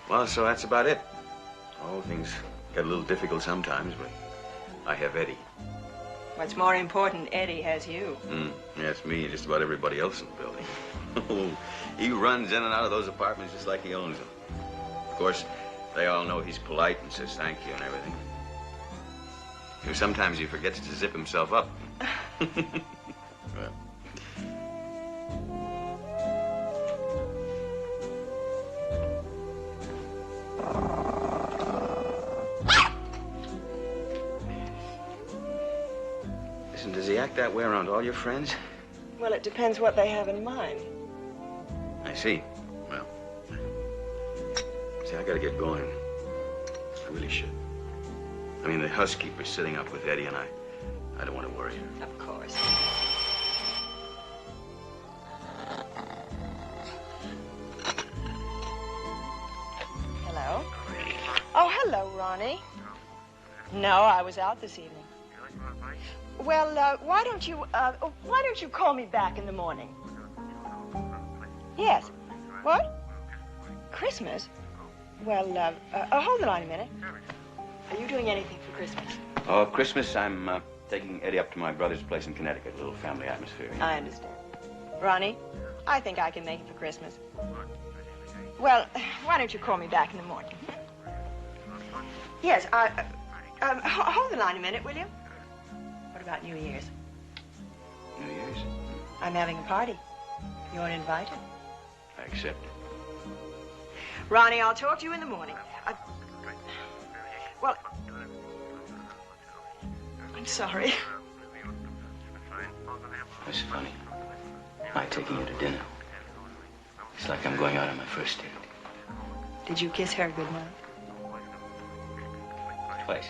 Well, so that's about it. Oh, things get a little difficult sometimes, but I have Eddie. What's more important, Eddie has you. Yes, me and just about everybody else in the building. He runs in and out of those apartments just like he owns them. Of course, they all know he's polite and says thank you and everything. Sometimes he forgets to zip himself up. Well. Listen, does he act that way around all your friends? Well, it depends what they have in mind. I see. Well, see, I gotta get going. I really should. I mean, the housekeeper's sitting up with Eddie, and I don't want to worry her. Of course. Hello? Oh, hello, Ronnie. No, I was out this evening. Well, why don't you call me back in the morning? Yes. What? Christmas? Well, hold the line a minute. Are you doing anything for Christmas? Oh, Christmas, I'm taking Eddie up to my brother's place in Connecticut. A little family atmosphere. You know? I understand. Ronnie, I think I can make it for Christmas. Well, why don't you call me back in the morning? Yes, hold the line a minute, will you? What about New Year's? New Year's? I'm having a party. You aren't invited. I accept. Ronnie, I'll talk to you in the morning. Well, I'm sorry. That's funny. My taking you to dinner. It's like I'm going out on my first date. Did you kiss her goodnight? Twice.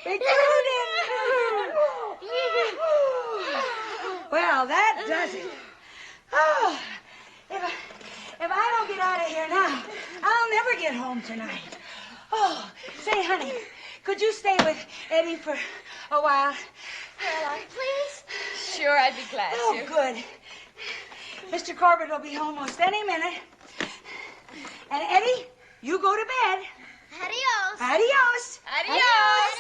Big Gwyllyn. Well, that does it. Oh, if I don't get out of here now, I'll never get home tonight. Oh, say, honey, could you stay with Eddie for a while? Caroline, please? Sure, I'd be glad Oh, to. good. Mr. Corbett will be home most any minute. And Eddie, you go to bed. Adios. Adios. Adios.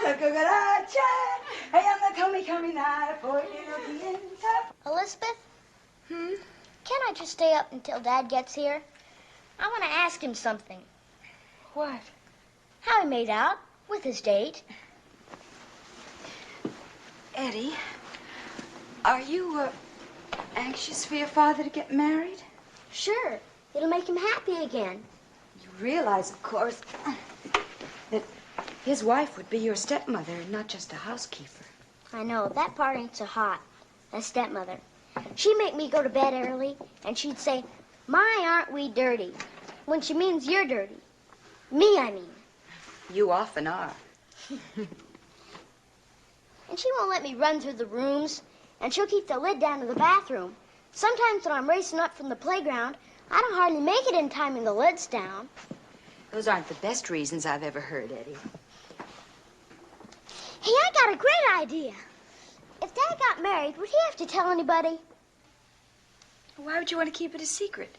Look at hey, I'm the coming night for it'll be in tough. Elizabeth? Can I just stay up until Dad gets here? I want to ask him something. What? How he made out with his date. Eddie, are you, anxious for your father to get married? Sure. It'll make him happy again. You realize, of course, that his wife would be your stepmother and not just a housekeeper. I know. That part ain't so hot. A stepmother. She'd make me go to bed early, and she'd say, "My, aren't we dirty?" When she means you're dirty. Me, I mean. You often are. And she won't let me run through the rooms, and she'll keep the lid down to the bathroom. Sometimes when I'm racing up from the playground, I don't hardly make it in time when the lid's down. Those aren't the best reasons I've ever heard, Eddie. Hey, I got a great idea. If Dad got married, would he have to tell anybody? Why would you want to keep it a secret?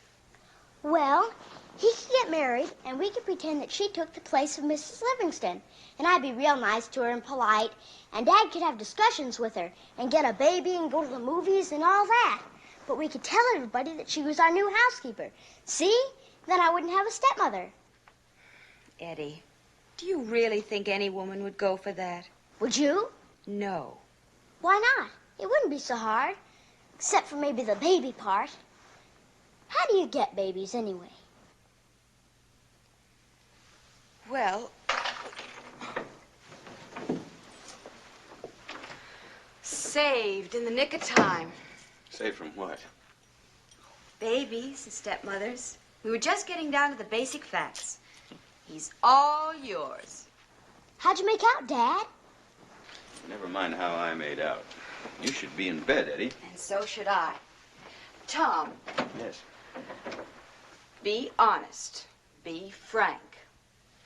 Well, he could get married, and we could pretend that she took the place of Mrs. Livingston. And I'd be real nice to her and polite, and Dad could have discussions with her and get a baby and go to the movies and all that. But we could tell everybody that she was our new housekeeper. See? Then I wouldn't have a stepmother. Eddie, do you really think any woman would go for that? Would you? No. Why not? It wouldn't be so hard, except for maybe the baby part. How do you get babies anyway? Well, saved in the nick of time. Saved from what? Babies and stepmothers. We were just getting down to the basic facts. He's all yours. How'd you make out, Dad? Never mind how I made out. You should be in bed, Eddie. And so should I. Tom. Yes. Be honest. Be frank.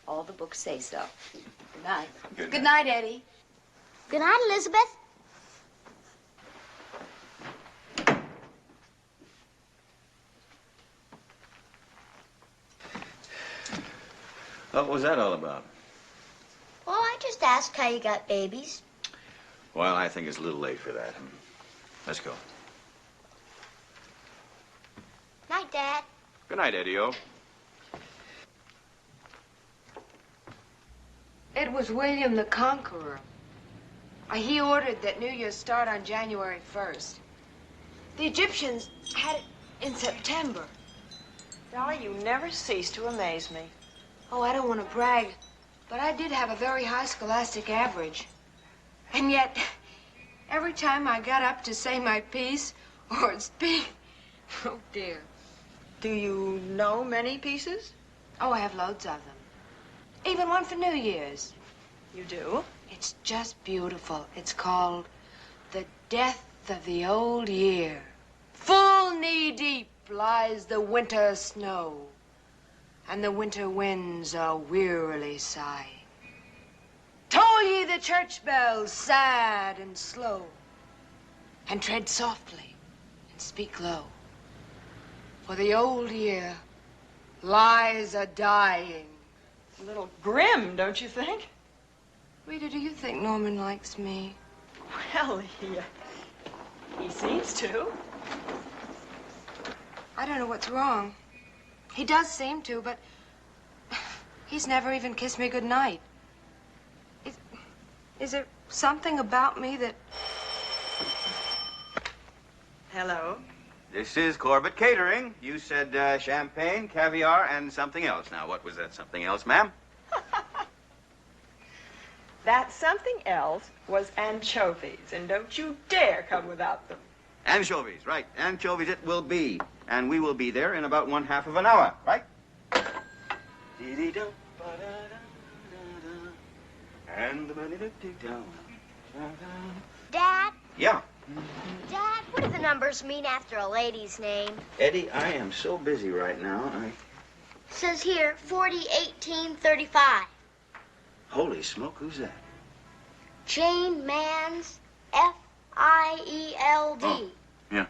All the books say so. Good night. Good night, Eddie. Good night, Elizabeth. What was that all about? Well, I just asked how you got babies. Well, I think it's a little late for that. Let's go. Night, Dad. Good night, Eddie-O. It was William the Conqueror. He ordered that New Year's start on January 1st. The Egyptians had it in September. Dolly, you never cease to amaze me. Oh, I don't want to brag, but I did have a very high scholastic average. And yet, every time I got up to say my piece or speak, oh dear. Do you know many pieces? Oh, I have loads of them. Even one for New Year's. You do? It's just beautiful. It's called The Death of the Old Year. Full knee-deep lies the winter snow, and the winter winds are wearily sighing. Toll ye the church bells sad and slow, and tread softly and speak low, for the old year lies a-dying. A little grim, don't you think? Rita, do you think Norman likes me? Well, he seems to. I don't know what's wrong. He does seem to, but he's never even kissed me goodnight. Is there something about me that... Hello? This is Corbett Catering. You said champagne, caviar, and something else. Now, what was that something else, ma'am? That something else was anchovies, and don't you dare come without them. Anchovies, right. Anchovies it will be. And we will be there in about 1/2 of an hour, right? And the money that dig down. Dad? Yeah. Dad, what do the numbers mean after a lady's name? Eddie, I am so busy right now. Says here, 40, 18, 35. Holy smoke, who's that? Jane Mans, F-I-E-L-D. Oh, yeah.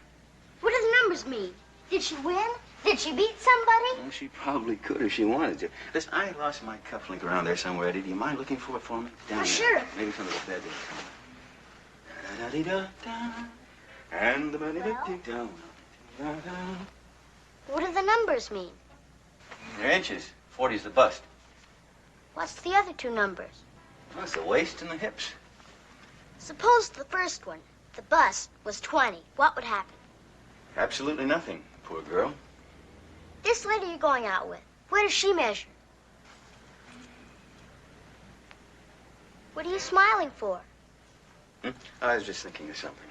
What do the numbers mean? Did she win? Did she beat somebody? Well, she probably could if she wanted to. Listen, I lost my cufflink around there somewhere, Eddie. Do you mind looking for it for me? Down there. Sure. Maybe it's under the bed there. Da-da-dee-da-da. And the money that dig down. Da-da. What do the numbers mean? They're inches. 40's the bust. What's the other two numbers? Well, it's the waist and the hips. Suppose the first one, the bust, was 20. What would happen? Absolutely nothing, poor girl. This lady you're going out with, where does she measure? What are you smiling for? I was just thinking of something.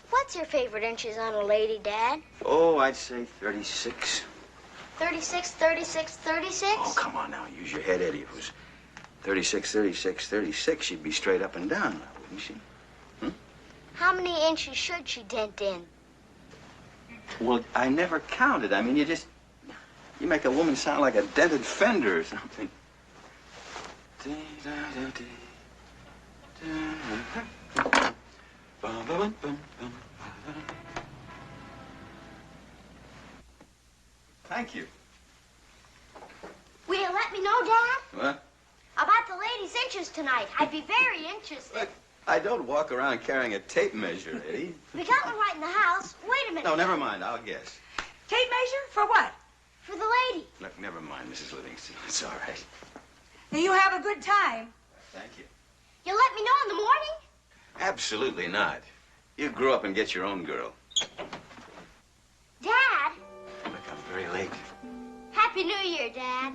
What's your favorite inches on a lady, Dad? Oh, I'd say 36. 36, 36, 36? Oh, come on now. Use your head, Eddie. If it was 36, 36, 36, she'd be straight up and down, wouldn't she? How many inches should she dent in? Well, I never counted. I mean, you make a woman sound like a dented fender or something. Thank you. Will you let me know, Dad? What? About the ladies' inches tonight. I'd be very interested. Look, I don't walk around carrying a tape measure, Eddie. We got one right in the house. Wait a minute. No, never mind. I'll guess. Tape measure? For what? For the lady. Look, never mind, Mrs. Livingston. It's all right. Now, you have a good time. Thank you. You'll let me know in the morning? Absolutely not. You grow up and get your own girl. Dad, Look, I'm very late. Happy New Year, Dad.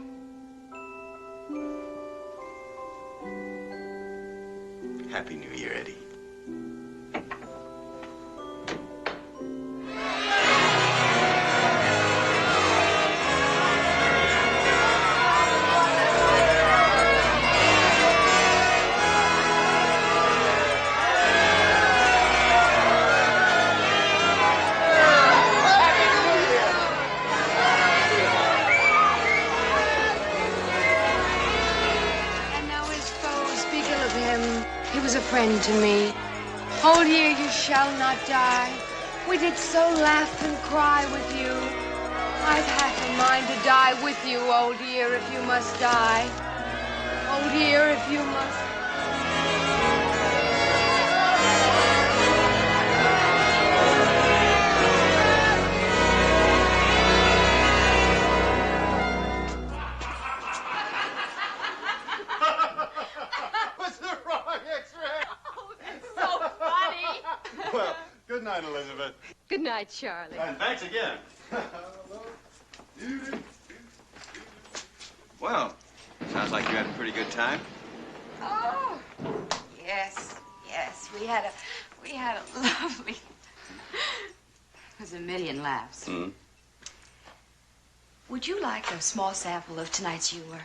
Happy New Year, Eddie. Friend to me. Old year, you shall not die. We did so laugh and cry with you. I've half a mind to die with you, old year, if you must die. Old year, if you must. Good night, Elizabeth. Good night, Charlie. And thanks again. Well, sounds like you had a pretty good time. Oh, yes, yes. We had a lovely. It was a million laughs. Mm. Would you like a small sample of tonight's humor?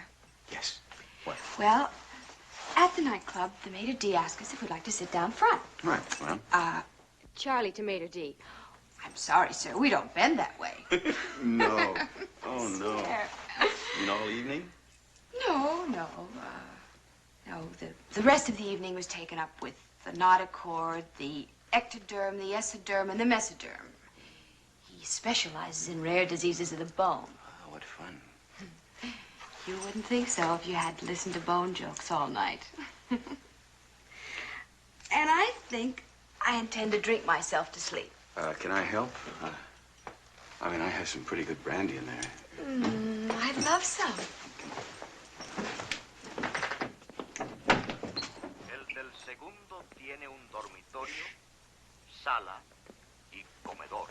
Yes. What? Well, at the nightclub, the maitre d' asked us if we'd like to sit down front. Right, well. Charlie to maitre d'. I'm sorry, sir. We don't bend that way. No. Oh, no. You mean all evening? No. No, the rest of the evening was taken up with the notochord, the ectoderm, the esoderm, and the mesoderm. He specializes in rare diseases of the bone. Oh, what fun. You wouldn't think so if you had to listen to bone jokes all night. And I think I intend to drink myself to sleep. Can I help? I mean, I have some pretty good brandy in there. I'd love some. El del segundo tiene un dormitorio, sala y comedor.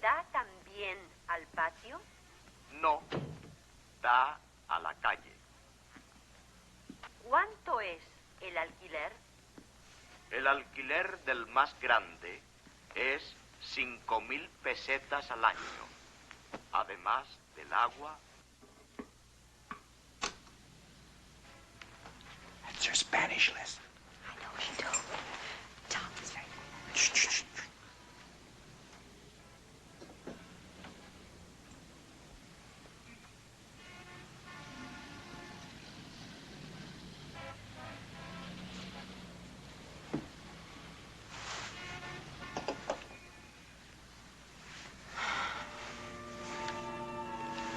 ¿Da también al patio? No, da a la calle. ¿Cuánto es el alquiler? El alquiler del más grande es 5,000 pesetas al año, además del agua. It's her Spanish lesson. I know she do. Tom is very... Shh, shh, shh.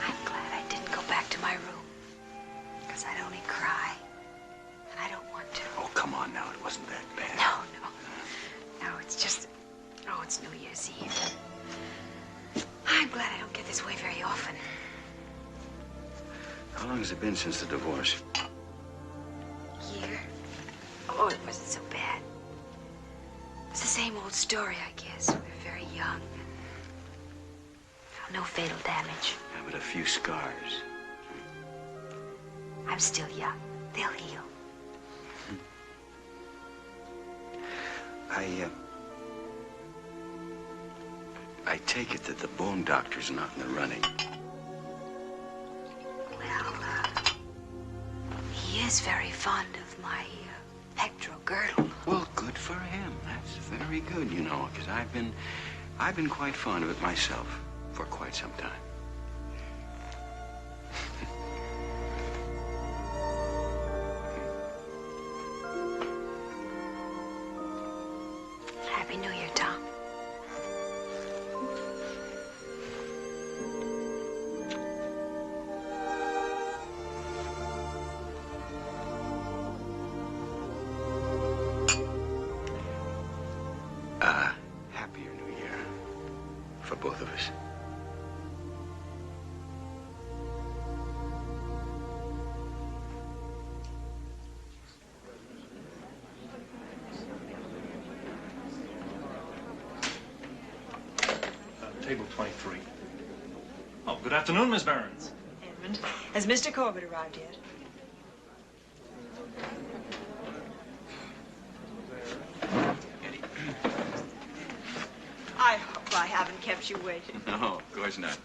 I'm glad I didn't go back to my room. Because I'd only cry. And I don't want to. Oh, come on now. It wasn't that bad. No, no. No, it's just... Oh, it's New Year's Eve. I'm glad I don't get this way very often. How long has it been since the divorce? Year? Oh, it wasn't so bad. It's the same old story, I guess. We were very young. No fatal damage. Yeah, but a few scars. I'm still young. They'll heal. I take it that the bone doctor's not in the running. Well, he is very fond of my pectoral girdle. Well, good for him. That's very good, you know, because I've been quite fond of it myself for quite some time. Happy New Year, Tom. Happier New Year for both of us. Table 23. Oh, good afternoon, Miss Barons. Edmund, has Mr. Corbett arrived yet? I hope I haven't kept you waiting. No, of course not.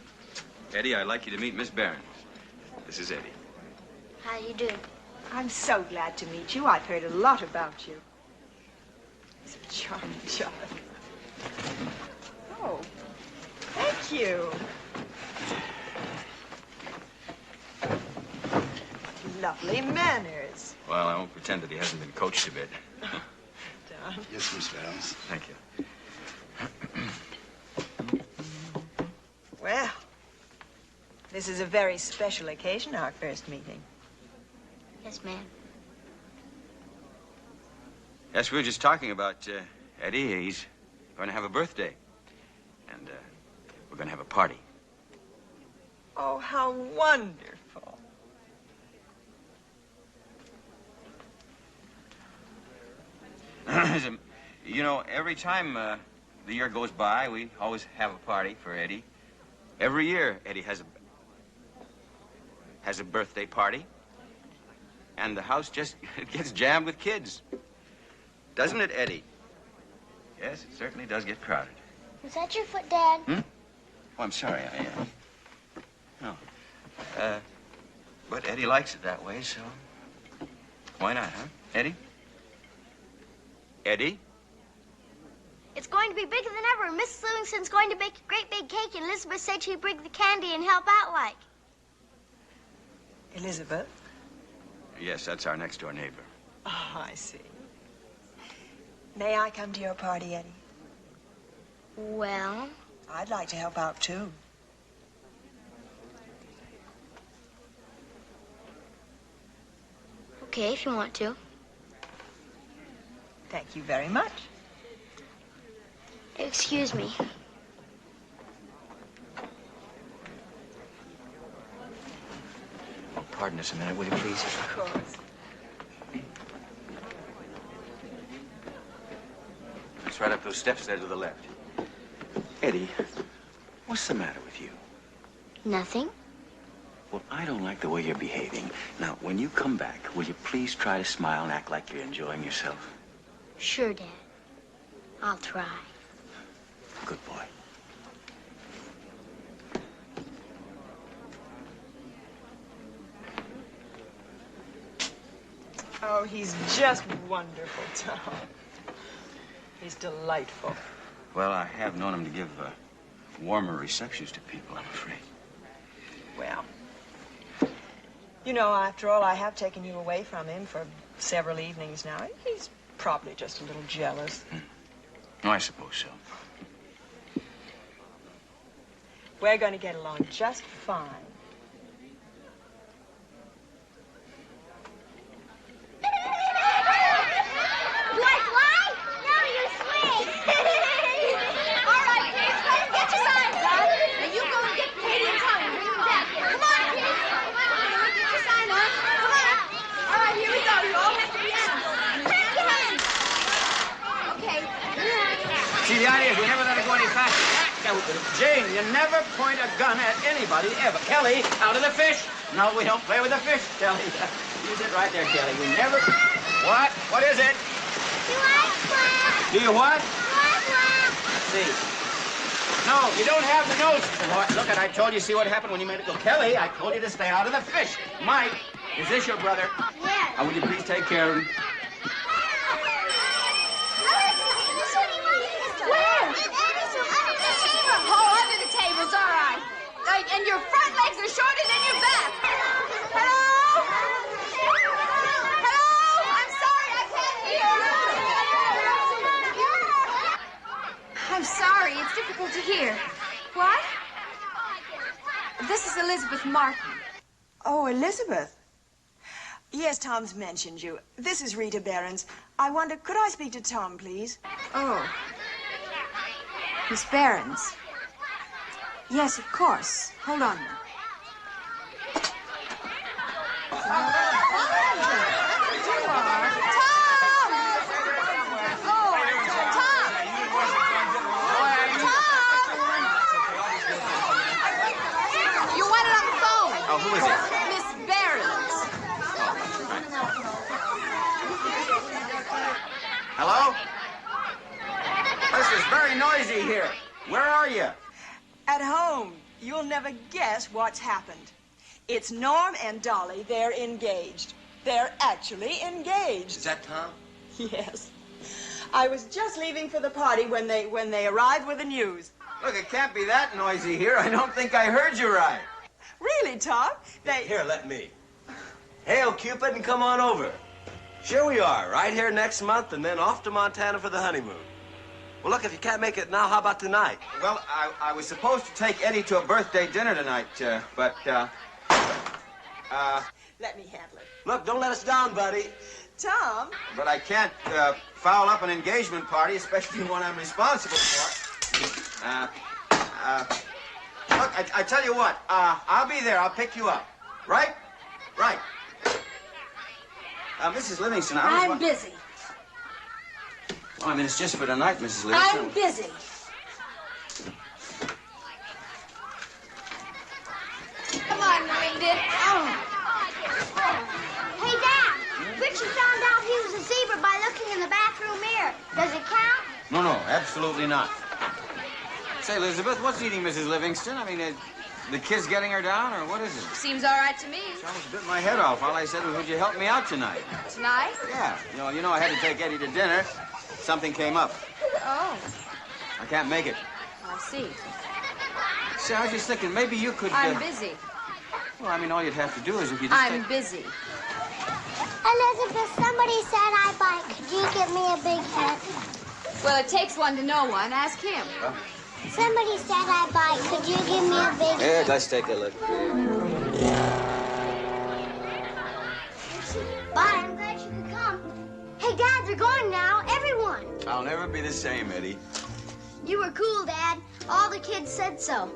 Eddie, I'd like you to meet Miss Barron. This is Eddie. How you do? I'm so glad to meet you. I've heard a lot about you. He's a charming child. Oh, thank you. Lovely manners. Well, I won't pretend that he hasn't been coached a bit. Don. Yes, Miss Barons. Thank you. Well, this is a very special occasion, our first meeting. Yes, ma'am. Yes, we were just talking about Eddie. He's going to have a birthday. And we're going to have a party. Oh, how wonderful. You know, every time the year goes by, we always have a party for Eddie. Every year, Eddie has a birthday party. And the house just gets jammed with kids. Doesn't it, Eddie? Yes, it certainly does get crowded. Was that your foot, Dad? Hmm? Oh, I'm sorry. No. But Eddie likes it that way, so why not, huh? Eddie? Eddie? It's going to be bigger than ever. Mrs. Livingston's going to bake a great big cake, and Elizabeth said she'd bring the candy and help out like. Elizabeth? Yes, that's our next-door neighbor. Oh, I see. May I come to your party, Eddie? Well? I'd like to help out, too. Okay, if you want to. Thank you very much. Excuse me. Oh, pardon us a minute, will you please? Of course. It's right up those steps there to the left. Eddie, what's the matter with you? Nothing. Well, I don't like the way you're behaving. Now, when you come back, will you please try to smile and act like you're enjoying yourself? Sure, Dad. I'll try. Good boy. Oh, he's just wonderful, Tom. He's delightful. Well, I have known him to give warmer receptions to people, I'm afraid. Well, you know, after all, I have taken you away from him for several evenings now. He's probably just a little jealous. Oh, I suppose so. We're going to get along just fine. Do I fly? No, you swing. All right, kids, go and get your signs on. Now you go and get Katie and Tommy and bring them back here. Come on, kids. Come on, get your sign on. Come on. All right, here we go. You all have to be out. Clap your hands. Okay. See, the idea is we never let it go any faster. Jane, you never point a gun at anybody, ever. Kelly, out of the fish. No, we don't play with the fish, Kelly. You sit right there, Kelly. We never... What? What is it? Do I fly? Do you what? Do I fly? Let's see. No, you don't have the nose. Look, I told you, see what happened when you made it go. Kelly, I told you to stay out of the fish. Mike, is this your brother? Yes. Would you please take care of him? Where? Oh, under the table's all right. And your front legs are shorter than your back. Hello? Hello? I'm sorry, I can't hear. I'm sorry, it's difficult to hear. What? This is Elizabeth Martin. Oh, Elizabeth. Yes, Tom's mentioned you. This is Rita Behrens. I wonder, could I speak to Tom, please? Oh. Miss Behrens. Yes, of course. Hold on. You want it on the phone. Oh, who is it? Miss Behrens. Hello? This is very noisy here. Where are you? At home. You'll never guess what's happened. It's Norm and Dolly. They're engaged. They're actually engaged. Is that Tom? Yes. I was just leaving for the party when they arrived with the news. Look, it can't be that noisy here. I don't think I heard you right. Really, Tom? Here, let me. Hail, Cupid, and come on over. Sure we are, right here next month, and then off to Montana for the honeymoon. Well, look, if you can't make it now, how about tonight? Well, I was supposed to take Eddie to a birthday dinner tonight, but, Let me handle it. Look, don't let us down, buddy. Tom? But I can't, foul up an engagement party, especially one I'm responsible for. Look, I tell you what, I'll be there. I'll pick you up. Right? Right. Mrs. Livingston, I'm busy. Well, I mean, it's just for tonight, Mrs. Livingston. I'm busy. Come on, Wyndon. Hey, Dad. Richie found out he was a zebra by looking in the bathroom mirror. Does it count? No, absolutely not. Say, Elizabeth, what's eating Mrs. Livingston? I mean, the kid's getting her down, or what is it? Seems all right to me. She almost bit my head off. All I said was, would you help me out tonight? Tonight? Yeah. You know I had to take Eddie to dinner. Something came up. Oh, I can't make it. I see. See, I was just thinking, maybe you could... I'm busy. Well, I mean, all you'd have to do is if you just I'm busy. Elizabeth, somebody said I bite. Could you give me a big head? Well, it takes one to know one. Ask him. Somebody said I bite. Could you give me a big Here, head? let's take a look. Bye, I'm glad you could come. Hey, Dad, they're going now. Everyone. I'll never be the same, Eddie. You were cool, Dad. All the kids said so.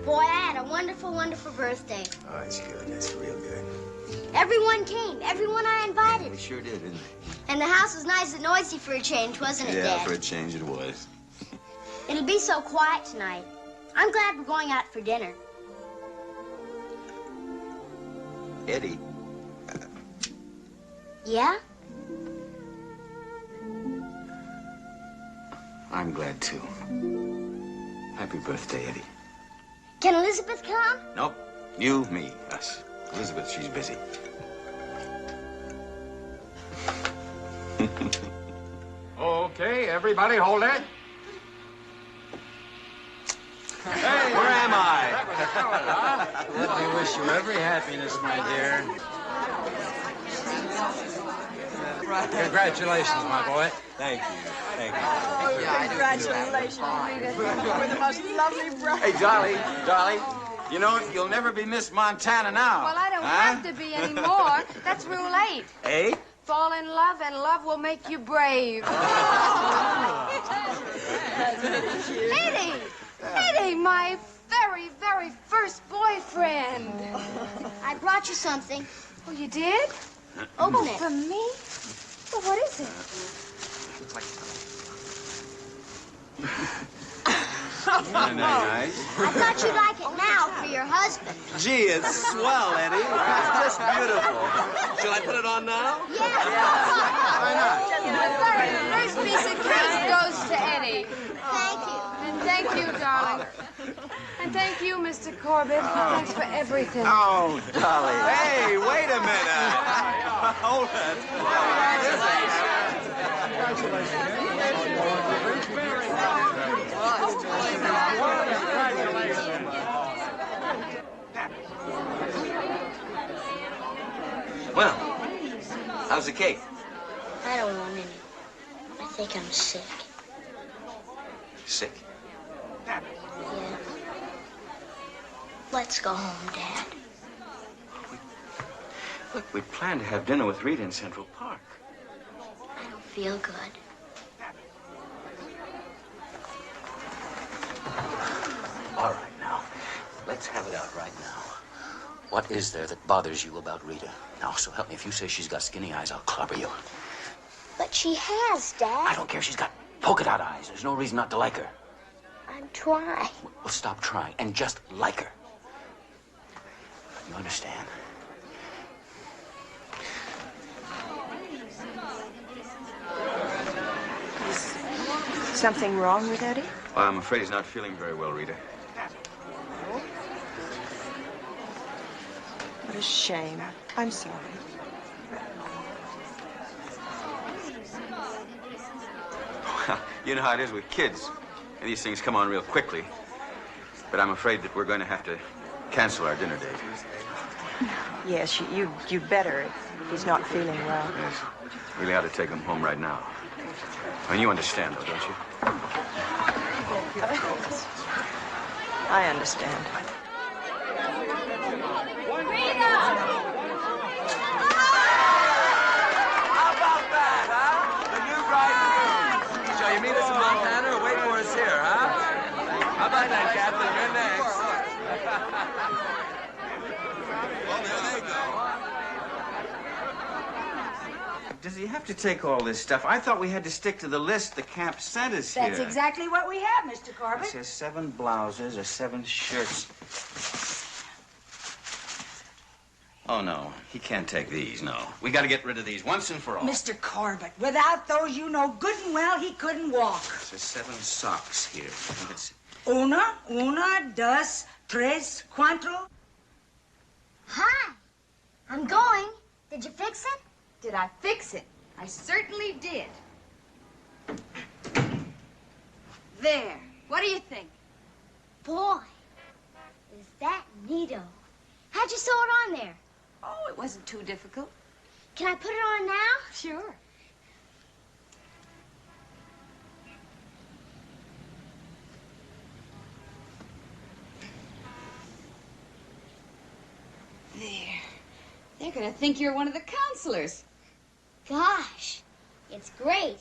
Boy, I had a wonderful, wonderful birthday. Oh, that's good. That's real good. Everyone came. Everyone I invited. We sure did, didn't we? And the house was nice and noisy for a change, wasn't it, Yeah, Dad? for a change it was. It'll be so quiet tonight. I'm glad we're going out for dinner. Eddie, Yeah? I'm glad, too. Happy birthday, Eddie. Can Elizabeth come? Nope. You, me, us. Elizabeth, she's busy. Okay, everybody hold it. Hey, where am I? Let me wish you every happiness, my dear. Congratulations, my boy. Thank you. Thank you. Oh, congratulations, Rita. You're the most lovely bride. Hey, Dolly, you know, you'll never be Miss Montana now. Well, I don't have to be anymore. That's Rule 8. 8? Fall in love, and love will make you brave. Eddie, my very, very first boyfriend. I brought you something. Oh, you did? Open it. For me? Well, what is it? Isn't that nice? I thought you'd like it now for your husband. Gee, it's swell, Eddie. It's just beautiful. Shall I put it on now? Yeah. Why not? The first piece of cake goes to Eddie. Thank you. And thank you, darling. And thank you, Mr. Corbett. Thanks for everything. Oh, Dolly. Hey, wait a minute. Hold it. Well, how's the cake? I don't want any. I think I'm sick. Sick. Yeah. Let's go home, Dad. Look, we planned to have dinner with Rita in Central Park. I don't feel good. All right, now, let's have it out right now. What is there that bothers you about Rita? Now, so help me, if you say she's got skinny eyes, I'll clobber you. But she has, Dad. I don't care if she's got polka-dot eyes. There's no reason not to like her. I'm trying. Well, stop trying and just like her. You understand? Is something wrong with Eddie? Well, I'm afraid he's not feeling very well, Rita. What a shame. I'm sorry. Well, you know how it is with kids. These things come on real quickly. But I'm afraid that we're going to have to cancel our dinner date. Yes, you'd better if he's not feeling well. Yes. Really ought to take him home right now. I mean, you understand, though, don't you? Of course. I understand. How about that, huh? The new bride and groom. Shall you meet us in Montana or wait for us here, huh? How about that, Captain? You're next. Well, there they go. Does he have to take all this stuff? I thought we had to stick to the list the camp sent us here. That's exactly what we have, Mr. It Corbett. says 7 blouses or 7 shirts. Oh, no. He can't take these, no. We got to get rid of these once and for all. Mr. Corbett, without those, you know good and well he couldn't walk. It says 7 socks here. I think it's... Una, dos, tres, cuatro. Hi. I'm going. Did you fix it? Did I fix it? I certainly did. There. What do you think? Boy, is that neato. How'd you sew it on there? Oh, it wasn't too difficult. Can I put it on now? Sure. There. They're gonna think you're one of the counselors. Gosh, it's great.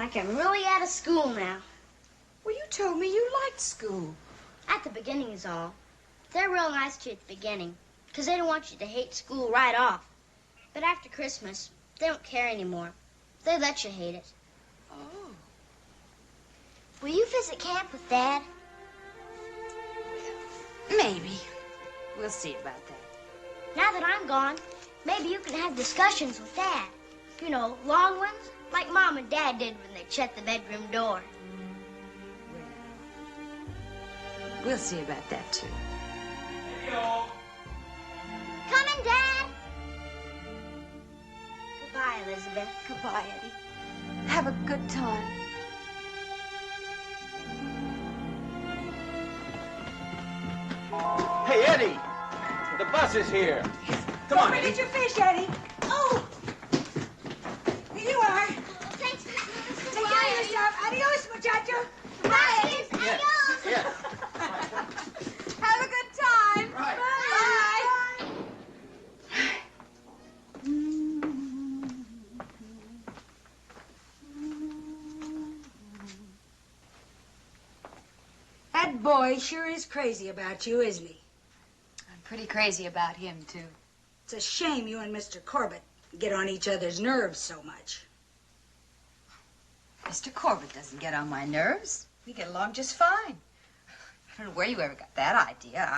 Like I'm really out of school now. Well, you told me you liked school. At the beginning is all. They're real nice to you at the beginning, because they don't want you to hate school right off. But after Christmas, they don't care anymore. They let you hate it. Oh. Will you visit camp with Dad? Maybe. We'll see about that. Now that I'm gone, maybe you can have discussions with Dad. You know, long ones, like Mom and Dad did when they shut the bedroom door. We'll see about that, too. Coming, Dad! Goodbye, Goodbye, Elizabeth. Goodbye, Eddie. Have a good time. Hey, Eddie! The bus is here. Come on, Eddie. Get your fish, Eddie. Oh! Here you are. Thanks, Take care of yourself. Adios, muchacho. Bye, Eddie. Yeah. Yeah. Have a good time. Right. Bye. That boy sure is crazy about you, isn't he? I'm pretty crazy about him, too. It's a shame you and Mr. Corbett get on each other's nerves so much. Mr. Corbett doesn't get on my nerves. We get along just fine. I don't know where you ever got that idea.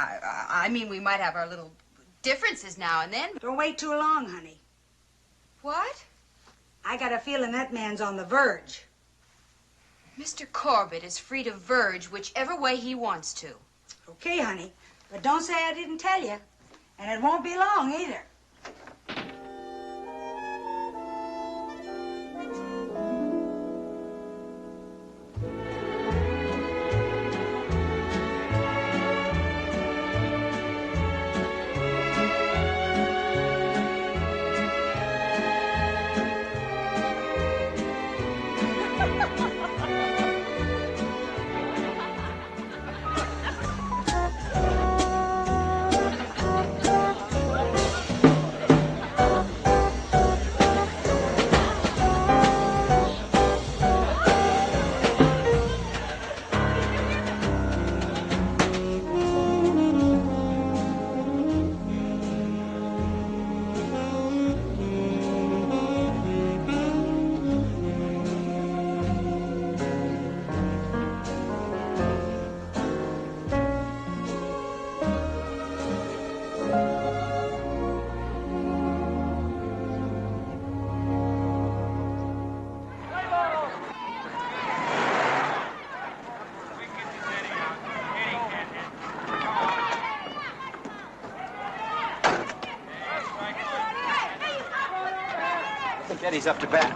I mean, we might have our little differences now and then. Don't wait too long, honey. What? I got a feeling that man's on the verge. Mr. Corbett is free to verge whichever way he wants to. Okay, honey, but don't say I didn't tell you. And it won't be long, either. Eddie's up to bat.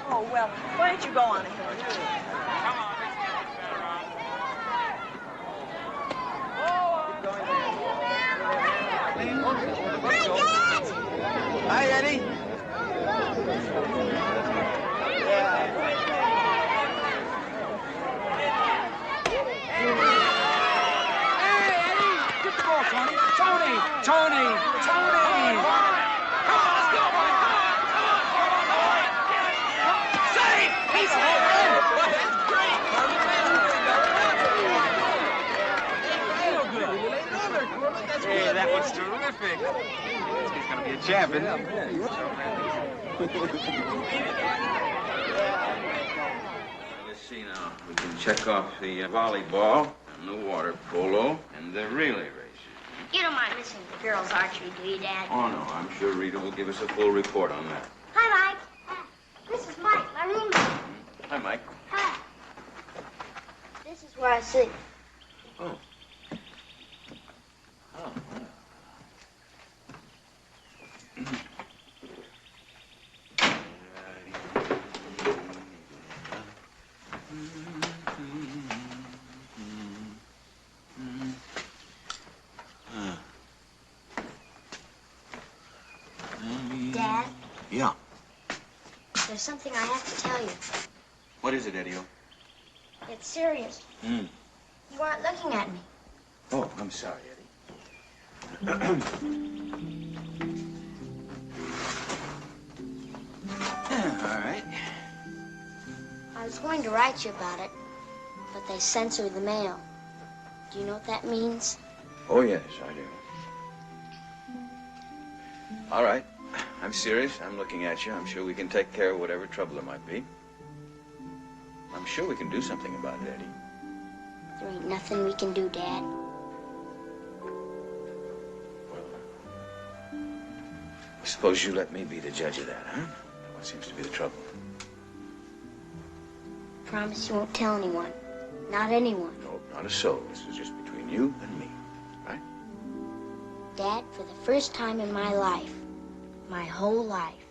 Oh, well, why don't you go on ahead? Hi, Eddie. Get the ball, Tony. Tony! Tony! Tony! Come on, let's go, boy! Come on! Save! He's home! That's great! Hey, that was terrific. He's going to be a champ, isn't he? Let's see now. We can check off the volleyball and the water polo and the relay races. You don't mind missing the girls' archery, do you, Dad? Oh, no. I'm sure Rita will give us a full report on that. Hi, Mike. This is Mike, my roommate. Hi, Mike. Hi. This is where I sleep. Oh. Dad, Yeah. there's something I have to tell you. What is it, Eddie-O? It's serious. Mm. You aren't looking at me. Oh, I'm sorry, Eddie. All right. I was going to write you about it, but they censored the mail. Do you know what that means? Oh, yes, I do. All right. I'm serious. I'm looking at you. I'm sure we can take care of whatever trouble there might be. I'm sure we can do something about it, Eddie. There ain't nothing we can do, Dad. Suppose you let me be the judge of that, huh? What seems to be the trouble? Promise you won't tell anyone. Not anyone. No, not a soul. This is just between you and me, right? Dad, for the first time in my life, my whole life,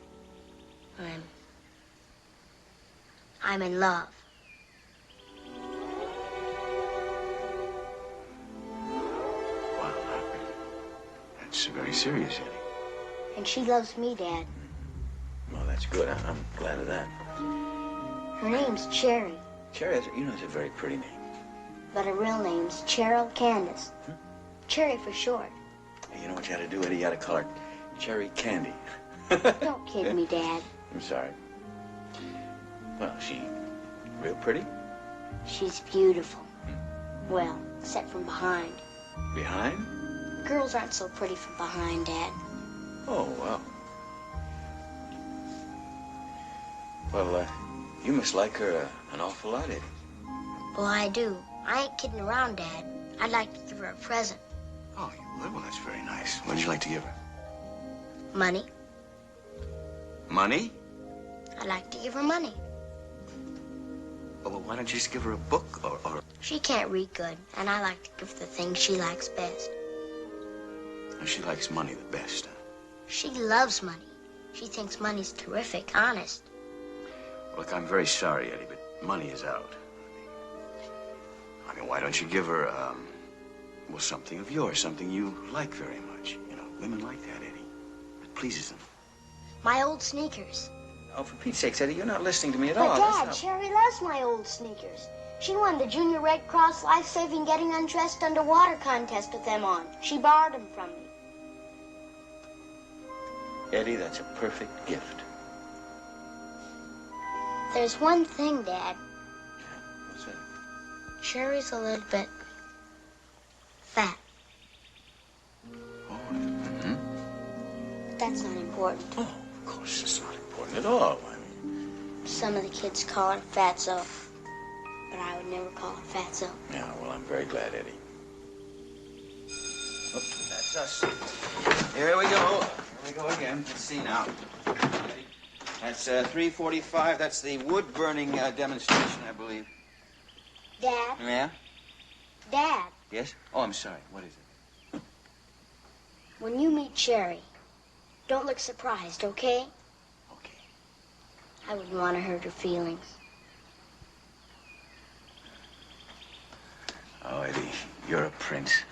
I'm in love. Wow, that's very serious, Eddie. And she loves me, Dad. Well, that's good. I'm glad of that. Her name's Cherry, Cherry, you know, it's a very pretty name. but her real name's Cheryl Candace. Cherry for short. You know what you had to do, Eddie? You had to call her Cherry Candy. Don't kid me, Dad. I'm sorry. Well, she real pretty? She's beautiful. Well, except from behind. Behind? Girls aren't so pretty from behind, Dad. Oh, well. Well, you must like her an awful lot, Eddie. Well, I do. I ain't kidding around, Dad. I'd like to give her a present. Oh, you would? Well, that's very nice. What would you like to give her? Money. Money? I'd like to give her money. Oh, well, why don't you just give her a book or... She can't read good, and I like to give her the things she likes best. She likes money the best, huh? She loves money. She thinks money's terrific, honest. Look, I'm very sorry, Eddie, but money is out. I mean, why don't you give her, well, something of yours, something you like very much. You know, women like that, Eddie. It pleases them. My old sneakers. Oh, for Pete's sakes, Eddie, you're not listening to me at But all. Dad, That's Cherry loves my old sneakers. She won the Junior Red Cross Life-Saving Getting Undressed Underwater contest with them on. She borrowed them from me. Eddie, that's a perfect gift. There's one thing, Dad. What's that? Cherry's a little bit fat. Oh, mm-hmm. But that's not important. Oh, of course, it's not important at all. I mean... Some of the kids call her Fatso. But I would never call her Fatso. Yeah, well, I'm very glad, Eddie. Oh, that's us. Here we go. Here we go again. Let's see now. That's 3:45. That's the wood-burning demonstration, I believe. Dad? Yeah? Dad, Yes? Oh, I'm sorry. What is it? when you meet Cherry, don't look surprised, okay? Okay. I wouldn't want to hurt her feelings. Oh, Eddie, you're a prince.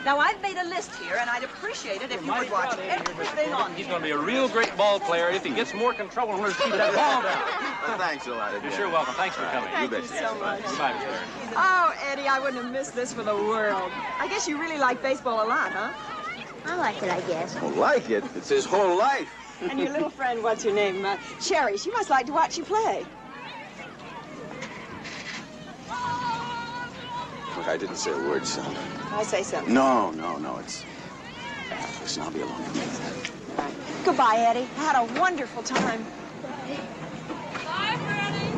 Now, I've made a list here, and I'd appreciate it if you would watch everything on He's going to be a real great ball player if he gets more control and learns to keep that ball down. Well, thanks a lot, Eddie. You're sure welcome. Thanks for coming. Thank you so much. Goodbye, Mr. Aaron. Oh, Eddie, I wouldn't have missed this for the world. I guess you really like baseball a lot, huh? I like it, I guess. Oh, like it? It's his whole life. And your little friend, what's her name? Cherry. She must like to watch you play. Look, I didn't say a word, son. I say something. No, it's... Listen, I'll be alone in a minute. Goodbye, Eddie. I had a wonderful time. Bye, Freddie.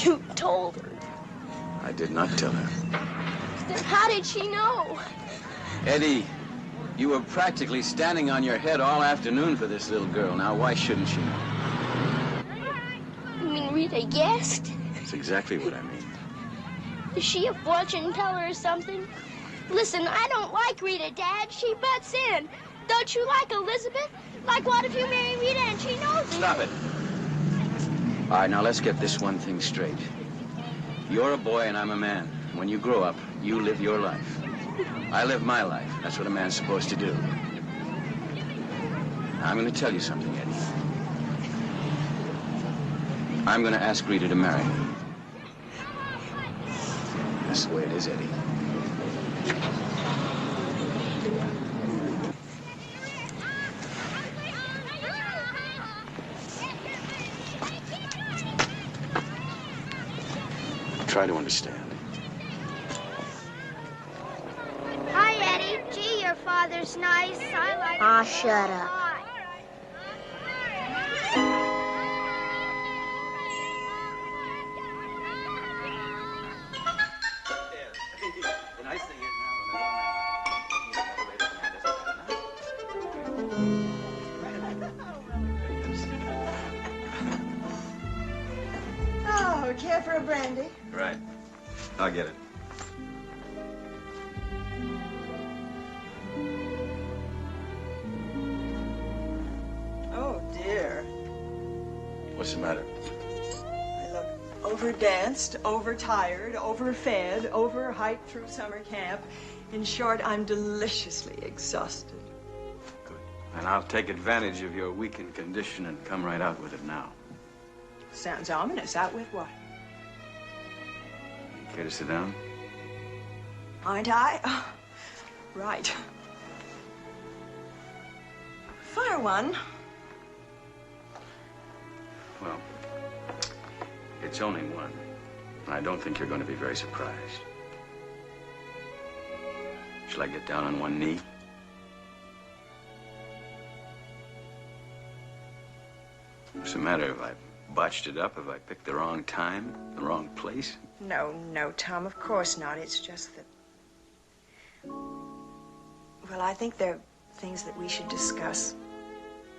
You told her. I did not tell her. Then how did she know? Eddie, you were practically standing on your head all afternoon for this little girl. Now, why shouldn't she know? You mean Rita guessed? That's exactly what I mean. Is she a fortune teller or something? Listen, I don't like Rita, Dad. She butts in. Don't you like Elizabeth? Like, what if you marry Rita and she knows it? Stop it. All right, now let's get this one thing straight. You're a boy and I'm a man. When you grow up, you live your life. I live my life. That's what a man's supposed to do. Now, I'm going to tell you something, Eddie. I'm going to ask Rita to marry me. That's the way it is, Eddie. Try to understand. Hi, Eddie. Gee, your father's nice. I like... Ah, shut up. The nice thing is Oh, care for a brandy? Right. I'll get it. Oh, dear. What's the matter? I look overdanced, overtired, overfed, overhyped through summer camp. In short, I'm deliciously exhausted. And I'll take advantage of your weakened condition and come right out with it now. Sounds ominous. Out with what? Care to sit down? Aren't I? Oh, right. Fire one. Well, it's only one. And I don't think you're going to be very surprised. Shall I get down on one knee? What's the matter? Have I botched it up? Have I picked the wrong time, the wrong place? No, no, Tom, of course not. It's just that... Well, I think there are things that we should discuss.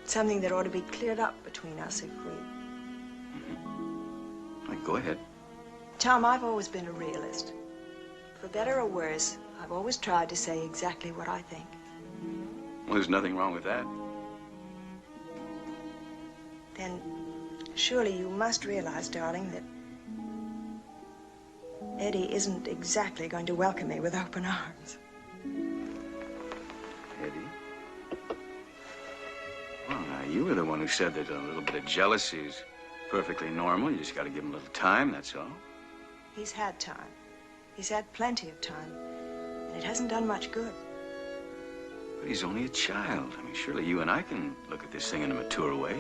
Something that ought to be cleared up between us if we... Well, go ahead. Tom, I've always been a realist. For better or worse, I've always tried to say exactly what I think. Well, there's nothing wrong with that. Then surely you must realize, darling, that Eddie isn't exactly going to welcome me with open arms. Eddie? Well, now, you were the one who said that a little bit of jealousy is perfectly normal. You just got to give him a little time, that's all. He's had time. He's had plenty of time. And it hasn't done much good. But he's only a child. I mean, surely you and I can look at this thing in a mature way.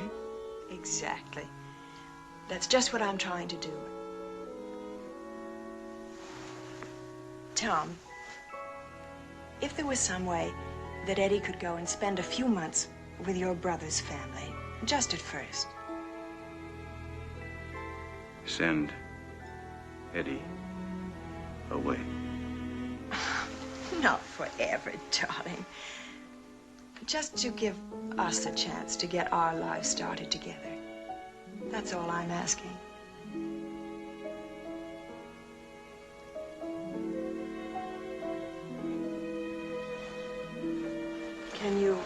Exactly. That's just what I'm trying to do. Tom, if there was some way that Eddie could go and spend a few months with your brother's family, just at first. Send Eddie away. Not forever, darling. Just to give us a chance to get our lives started together. That's all I'm asking. Can you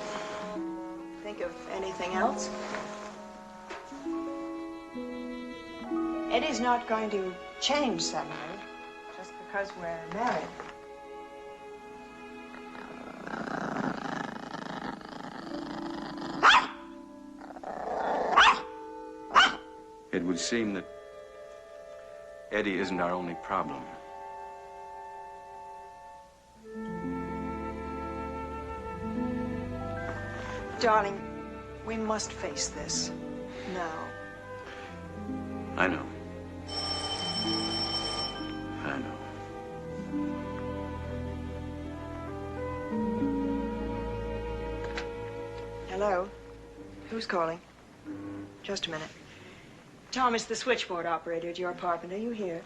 think of anything else? Eddie's not going to change suddenly just because we're married. It would seem that Eddie isn't our only problem. Darling, we must face this now. I know. I know. Hello? Who's calling? Just a minute. Tom, it's the switchboard operator at your apartment. Are you here?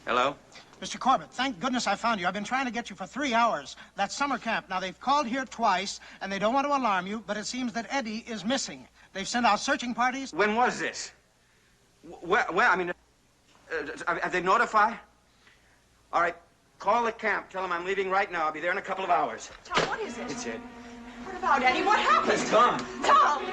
Hello? Mr. Corbett, thank goodness I found you. I've been trying to get you for 3 hours. That's summer camp. Now, they've called here twice, and they don't want to alarm you, but it seems that Eddie is missing. They've sent out searching parties. When was this? Where I mean, have they notified? All right, call the camp. Tell them I'm leaving right now. I'll be there in a couple of hours. Tom, what is it? It's Ed. What about Eddie? What happened? It's Tom. Tom!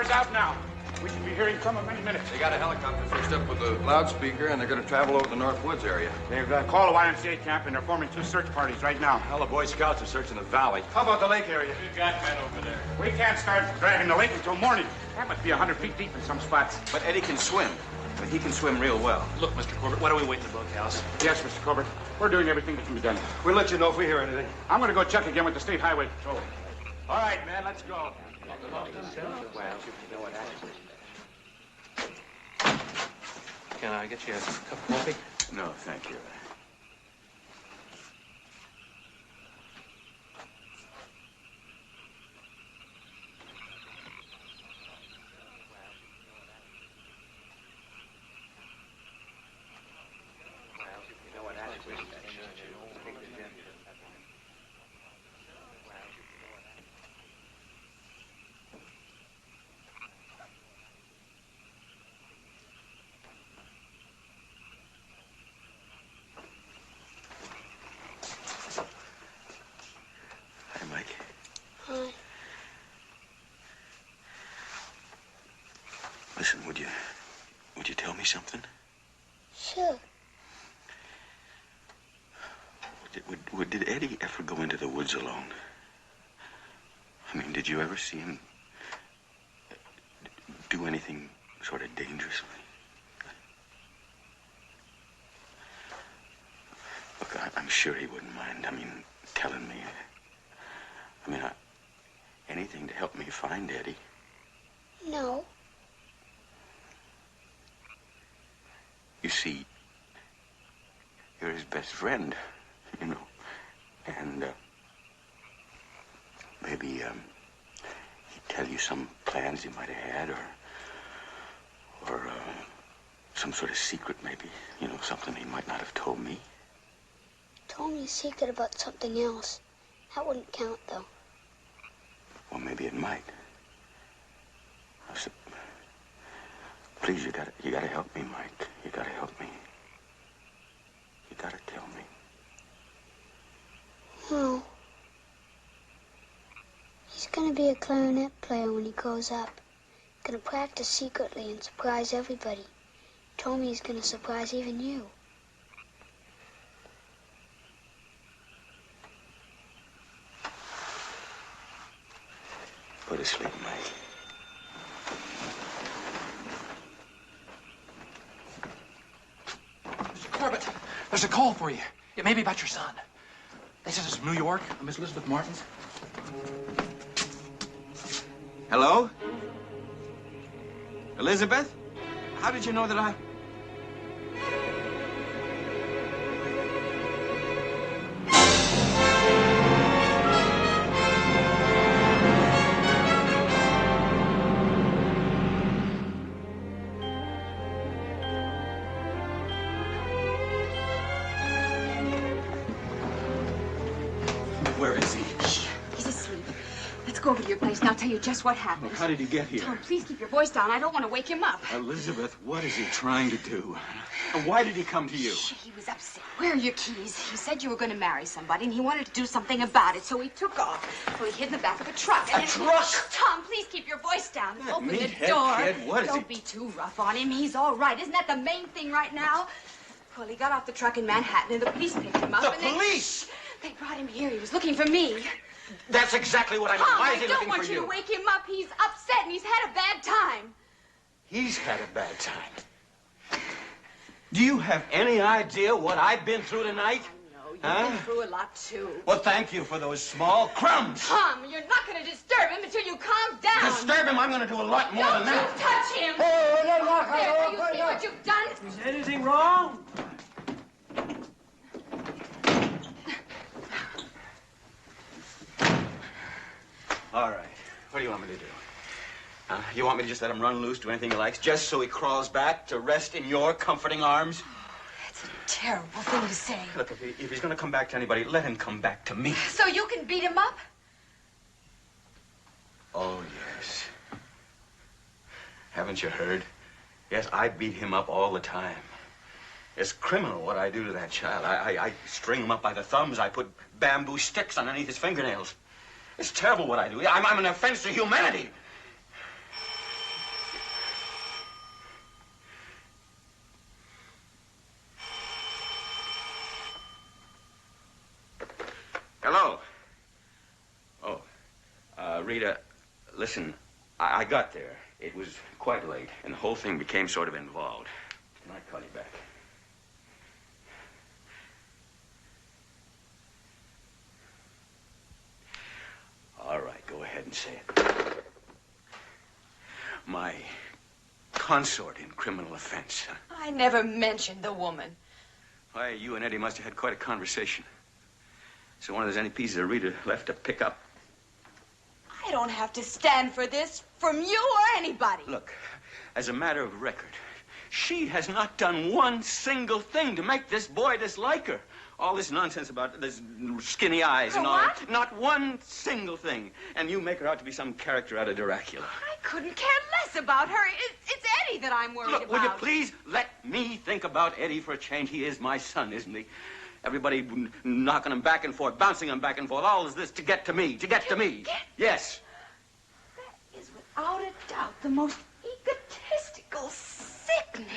Out now. We should be hearing from them any minute. They got a helicopter fixed up with a loudspeaker, and they're going to travel over the North Woods area. They've called a YMCA camp, and they're forming 2 search parties right now. All the Boy Scouts are searching the valley. How about the lake area? We've got men over there. We can't start dragging the lake until morning. That must be 100 feet deep in some spots. But Eddie can swim. But he can swim real well. Look, Mr. Corbett, why don't we wait in the bunkhouse? Yes, Mr. Corbett. We're doing everything that can be done. We'll let you know if we hear anything. I'm going to go check again with the State Highway Patrol. All right, man, let's go. Can I get you a cup of coffee? No, thank you. something? Sure. Did Eddie ever go into the woods alone? I mean, did you ever see him do anything sort of dangerously? Look, I'm sure he wouldn't mind, telling me. Anything to help me find Eddie. No. You see, you're his best friend, and maybe he'd tell you some plans he might have had, or some sort of secret, maybe, something he might not have told me. Told me a secret about something else. That wouldn't count, though. Well, maybe it might. Please, you gotta help me, Mike. You gotta help me. You gotta tell me. No. He's gonna be a clarinet player when he grows up. Gonna practice secretly and surprise everybody. Told me he's gonna surprise even you. Go to sleep, Mike. Mr. Corbett, there's a call for you. It may be about your son. They said it's from New York, Miss Elizabeth Martin's. Hello? Elizabeth? How did you know that I... Where is he? Shh. He's asleep. Let's go over to your place and I'll tell you just what happened. How did he get here? Tom, please keep your voice down. I don't want to wake him up. Elizabeth, what is he trying to do? And why did he come to you? Shh, he was upset. Where are your keys? He said you were going to marry somebody and he wanted to do something about it, so he took off. So he hid in the back of a truck. A truck? Shh, Tom, please keep your voice down. That Open the meathead door. kid, what is Don't be too rough on him. He's all right. Isn't that the main thing right now? Well, he got off the truck in Manhattan and the police picked him up. The and police? They brought him here. He was looking for me. That's exactly what I mean. Tom, Why is he I don't looking want for you you? to wake him up. He's upset and he's had a bad time. He's had a bad time. Do you have any idea what I've been through tonight? I know. You've been through a lot, too. Well, thank you for those small crumbs. Tom, you're not going to disturb him until you calm down. Disturb him, I'm going to do a lot more Don't than that. you touch him. There, do you see what you've done? Is anything wrong? All right. What do you want me to do? You want me to just let him run loose, do anything he likes, just so he crawls back to rest in your comforting arms? That's a terrible thing to say. Look, if he's going to come back to anybody, let him come back to me. So you can beat him up? Oh, yes. Haven't you heard? Yes, I beat him up all the time. It's criminal what I do to that child. I string him up by the thumbs. I put bamboo sticks underneath his fingernails. It's terrible what I do. I'm an offense to humanity. Hello. Oh, Rita, listen, I got there. It was quite late, and the whole thing became sort of involved. Can I call you back? All right, go ahead and say it. My consort in criminal offense. I never mentioned the woman. Why, you and Eddie must have had quite a conversation. So one of those any pieces of Rita left to pick up. I don't have to stand for this from you or anybody. Look, as a matter of record, she has not done one single thing to make this boy dislike her. All this nonsense about this skinny eyes and all that. Not one single thing. And you make her out to be some character out of Dracula. I couldn't care less about her. It's Eddie that I'm worried Look, about. will you please let me think about Eddie for a change? He is my son, isn't he? Everybody knocking him back and forth, bouncing him back and forth. All is this to get to me, to get to me. Yes. That is without a doubt the most egotistical, sickening,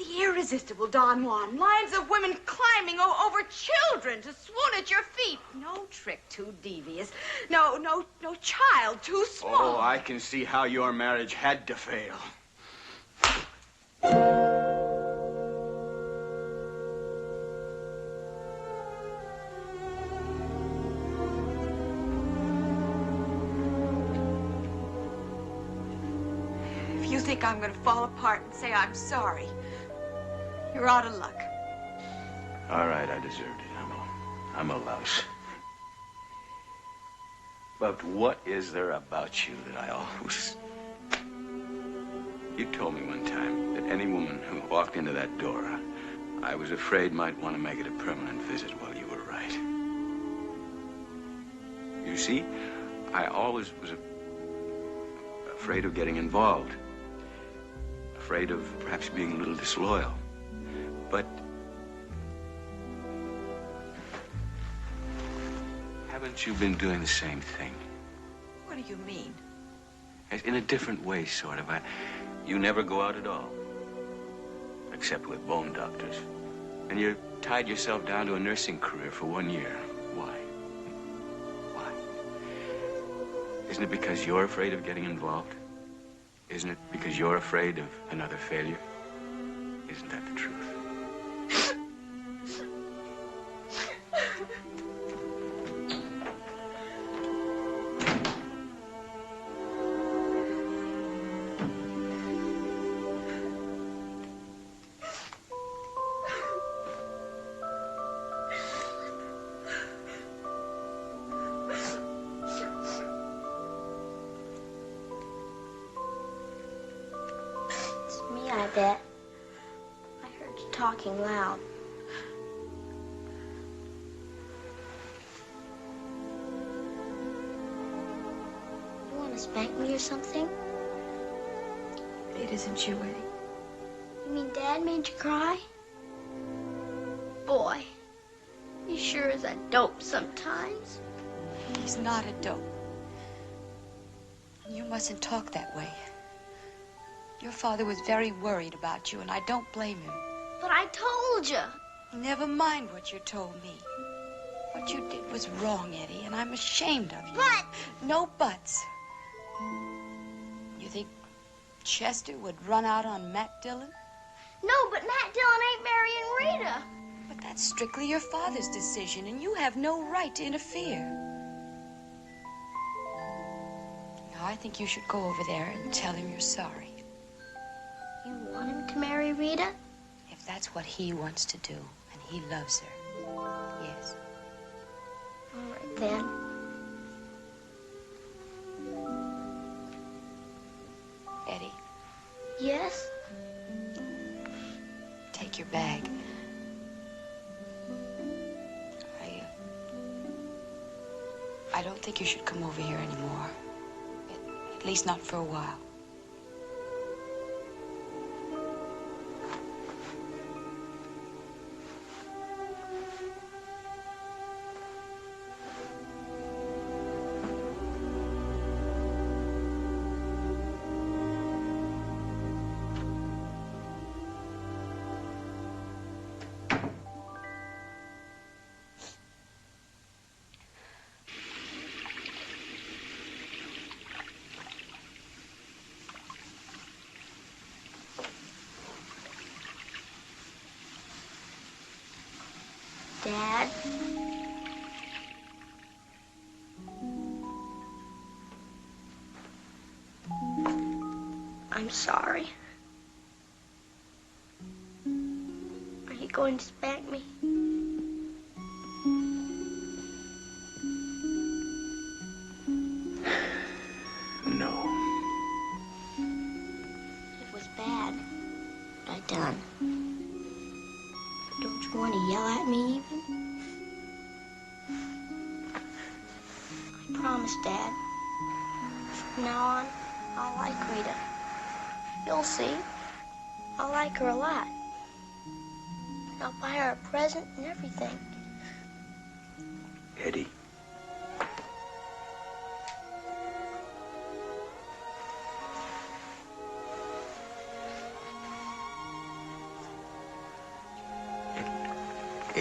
The irresistible Don Juan. Lines of women climbing over children to swoon at your feet. No trick too devious. No child too small. Oh, I can see how your marriage had to fail. If you think I'm going to fall apart and say I'm sorry, you're out of luck. All right, I deserved it. I'm a louse. But what is there about you that I always... You told me one time that any woman who walked into that door, I was afraid might want to make it a permanent visit. Well, you were right. You see, I always was afraid of getting involved. Afraid of perhaps being a little disloyal. But haven't you been doing the same thing? What do you mean? In a different way, sort of. You never go out at all. Except with bone doctors. And you tied yourself down to a nursing career for 1 year. Why? Why? Isn't it because you're afraid of getting involved? Isn't it because you're afraid of another failure? Isn't that the truth? I bet. I heard you talking loud. You want to spank me or something? It isn't you, Eddie. You mean Dad made you cry? Boy, he sure is a dope sometimes. He's not a dope. You mustn't talk that way. Your father was very worried about you, and I don't blame him. But I told you. Never mind what you told me. What you did was wrong, Eddie, and I'm ashamed of you. But... No buts. You think Chester would run out on Matt Dillon? No, but Matt Dillon ain't marrying Rita. But that's strictly your father's decision, and you have no right to interfere. Now, I think you should go over there and tell him you're sorry. You want him to marry Rita? If that's what he wants to do, and he loves her, yes. All right, then. Eddie? Yes? Take your bag. I don't think you should come over here anymore. At least not for a while. Dad? I'm sorry. Are you going to spank me? No. It was bad. What I done. Don't you want to yell at me even? I promise, Dad. From now on, I'll like Rita. You'll see. I'll like her a lot. I'll buy her a present and everything. Eddie.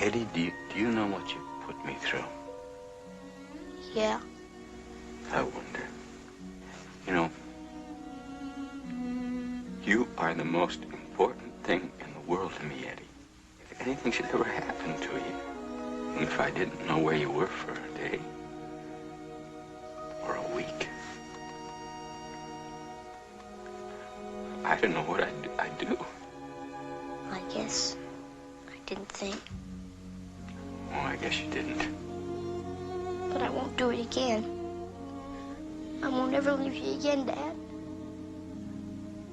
Eddie, do you know what you put me through? Yeah. I wonder. You know, you are the most important thing in the world to me, Eddie. If anything should ever happen to you, and if I didn't know where you were for a day or a week, I don't know what I'd do. I guess I didn't think. Oh, I guess you didn't. But I won't do it again. I won't ever leave you again, Dad.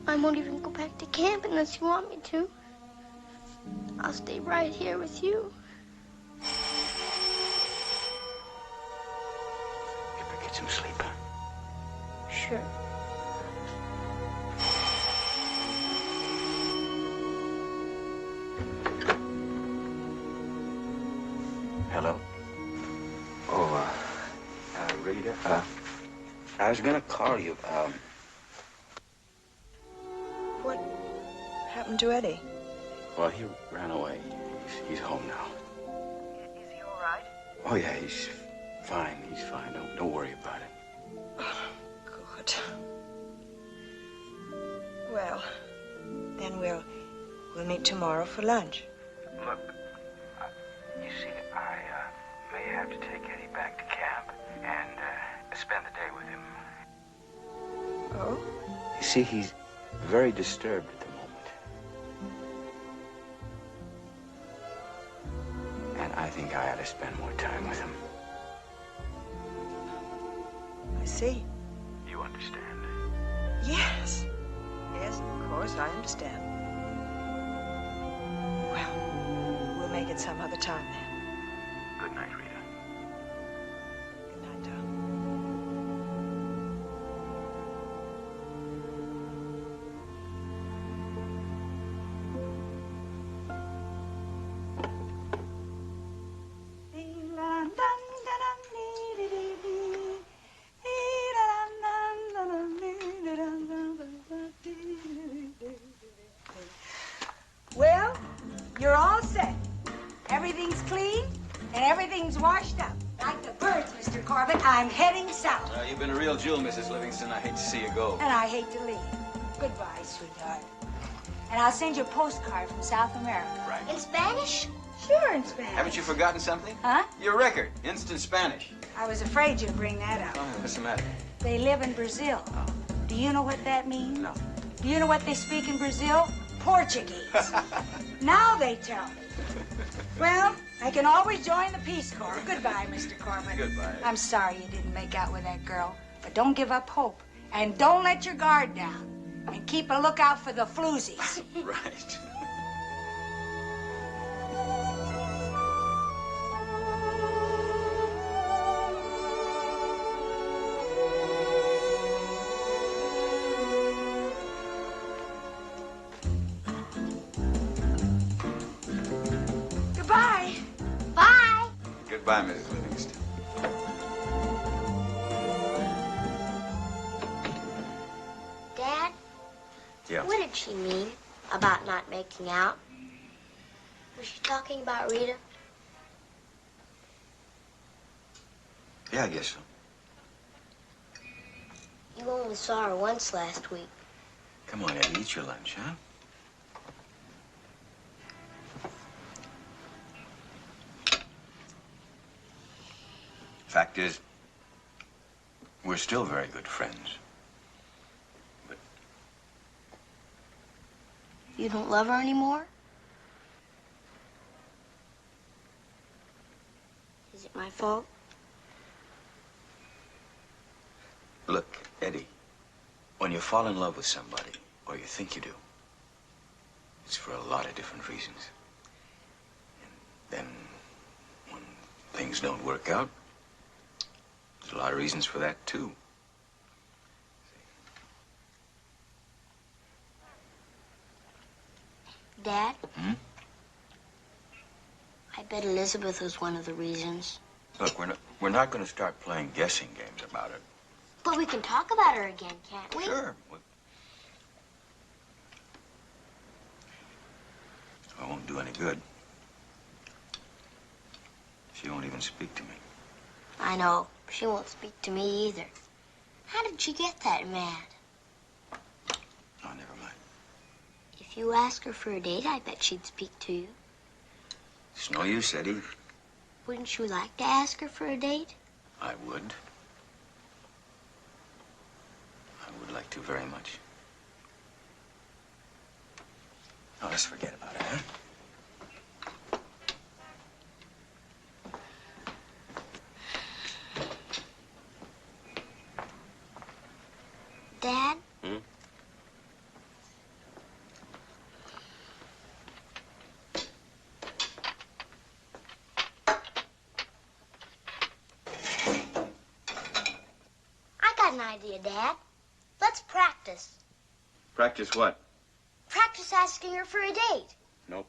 I won't even go back to camp unless you want me to. I'll stay right here with you. You better get some sleep, huh? Sure. Hello? Oh, Rita, I was gonna call you, What happened to Eddie? well, he ran away. He's home now. Is he all right? Oh, yeah, he's fine. He's fine. Don't worry about it. Good. Well, then we'll meet tomorrow for lunch. Look, you see, I may have to take Eddie back to camp and spend the day with him. Oh? You see, he's very disturbed at the moment. And I think I ought to spend more time with him. I see. You understand? Yes. Yes, of course, I understand. Well, we'll make it some other time then. Good night, Rita. Good night, Tom. Well, you're all set. Everything's clean and everything's washed up. Like the birds, Mr. Corbett, I'm heading south. You've been a real jewel, Mrs. Livingston. I hate to see you go. And I hate to leave. Goodbye, sweetheart. And I'll send you a postcard from South America. Right. In Spanish? Sure, in Spanish. Haven't you forgotten something? Huh? Your record, instant Spanish. I was afraid you'd bring that up. Oh, what's the matter? They live in Brazil. Do you know what that means? No. Do you know what they speak in Brazil? Portuguese. Now they tell me. Well, I can always join the Peace Corps. Goodbye, Mr. Corbett. Goodbye. I'm sorry you didn't make out with that girl, but don't give up hope. And don't let your guard down. And keep a lookout for the floozies. Right. Goodbye. Bye. Goodbye, Mrs. Livingston. Dad, Yeah. what did she mean about not making out? Was she talking about Rita? Yeah, I guess so. You only saw her once last week. Come on, Eddie, eat your lunch, huh? Fact is, we're still very good friends. You don't love her anymore? Is it my fault? Look, Eddie, when you fall in love with somebody, or you think you do, it's for a lot of different reasons. And then, when things don't work out, there's a lot of reasons for that, too. Dad? Hmm? I bet Elizabeth was one of the reasons. Look, we're not going to start playing guessing games about it. But we can talk about her again, can't we? Sure. It won't do any good. She won't even speak to me. I know. She won't speak to me either. How did she get that mad? Oh, never mind. If you ask her for a date, I bet she'd speak to you. It's no use, Eddie. Wouldn't you like to ask her for a date? I would. I would like to very much. Now, let's forget about it, huh? Dad? Hmm? I got an idea, Dad. Let's practice. Practice what? Practice asking her for a date. Nope.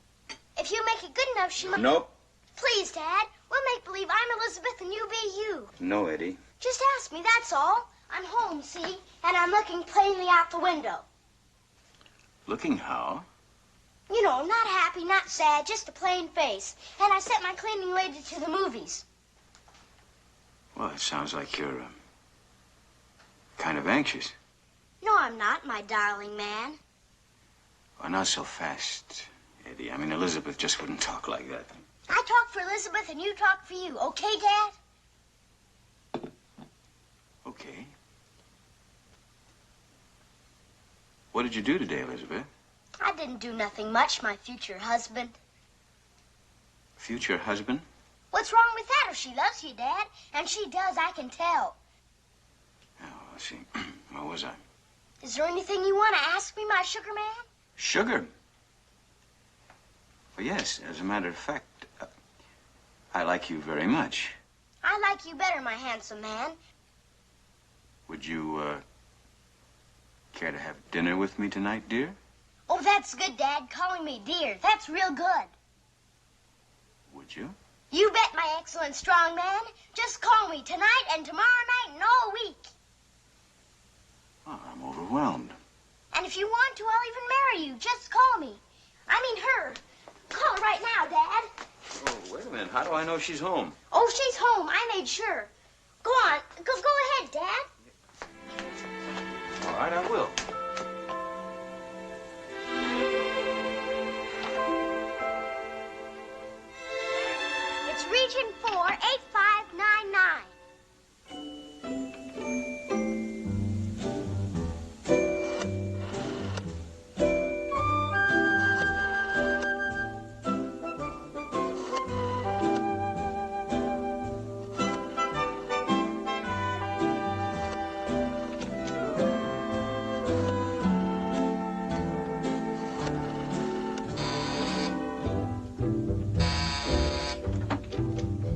If you make it good enough, she might... Nope. Please, Dad. We'll make believe I'm Elizabeth and you be you. No, Eddie. Just ask me, that's all. I'm home, see? And I'm looking plainly out the window. Looking how? You know, not happy, not sad, just a plain face. And I sent my cleaning lady to the movies. Well, it sounds like you're kind of anxious. No, I'm not, my darling man. Well, not so fast, Eddie. I mean, Elizabeth just wouldn't talk like that. I talk for Elizabeth and you talk for you, okay, Dad? Okay. What did you do today, Elizabeth? I didn't do nothing much, my future husband. Future husband? What's wrong with that if she loves you, Dad? And she does, I can tell. Oh, let's see. Where was I? Is there anything you want to ask me, my sugar man? Sugar? Well, yes, as a matter of fact, I like you very much. I like you better, my handsome man. Would you, care to have dinner with me tonight, dear? Oh, that's good, Dad, calling me dear. That's real good. Would you? You bet, my excellent strong man. Just call me tonight and tomorrow night and all week. Well, I'm overwhelmed. And if you want to, I'll even marry you. Just call me. I mean her. Call her right now, Dad. Oh, wait a minute. How do I know she's home? Oh, she's home. I made sure. Go on. Go ahead, Dad. All right, I will. It's Region 4, 8599.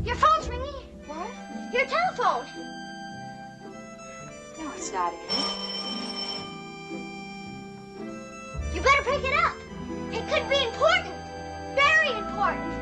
Your phone's ringing. What? Your telephone. No, it's not, Eddie. You better pick it up. It could be important. Very important.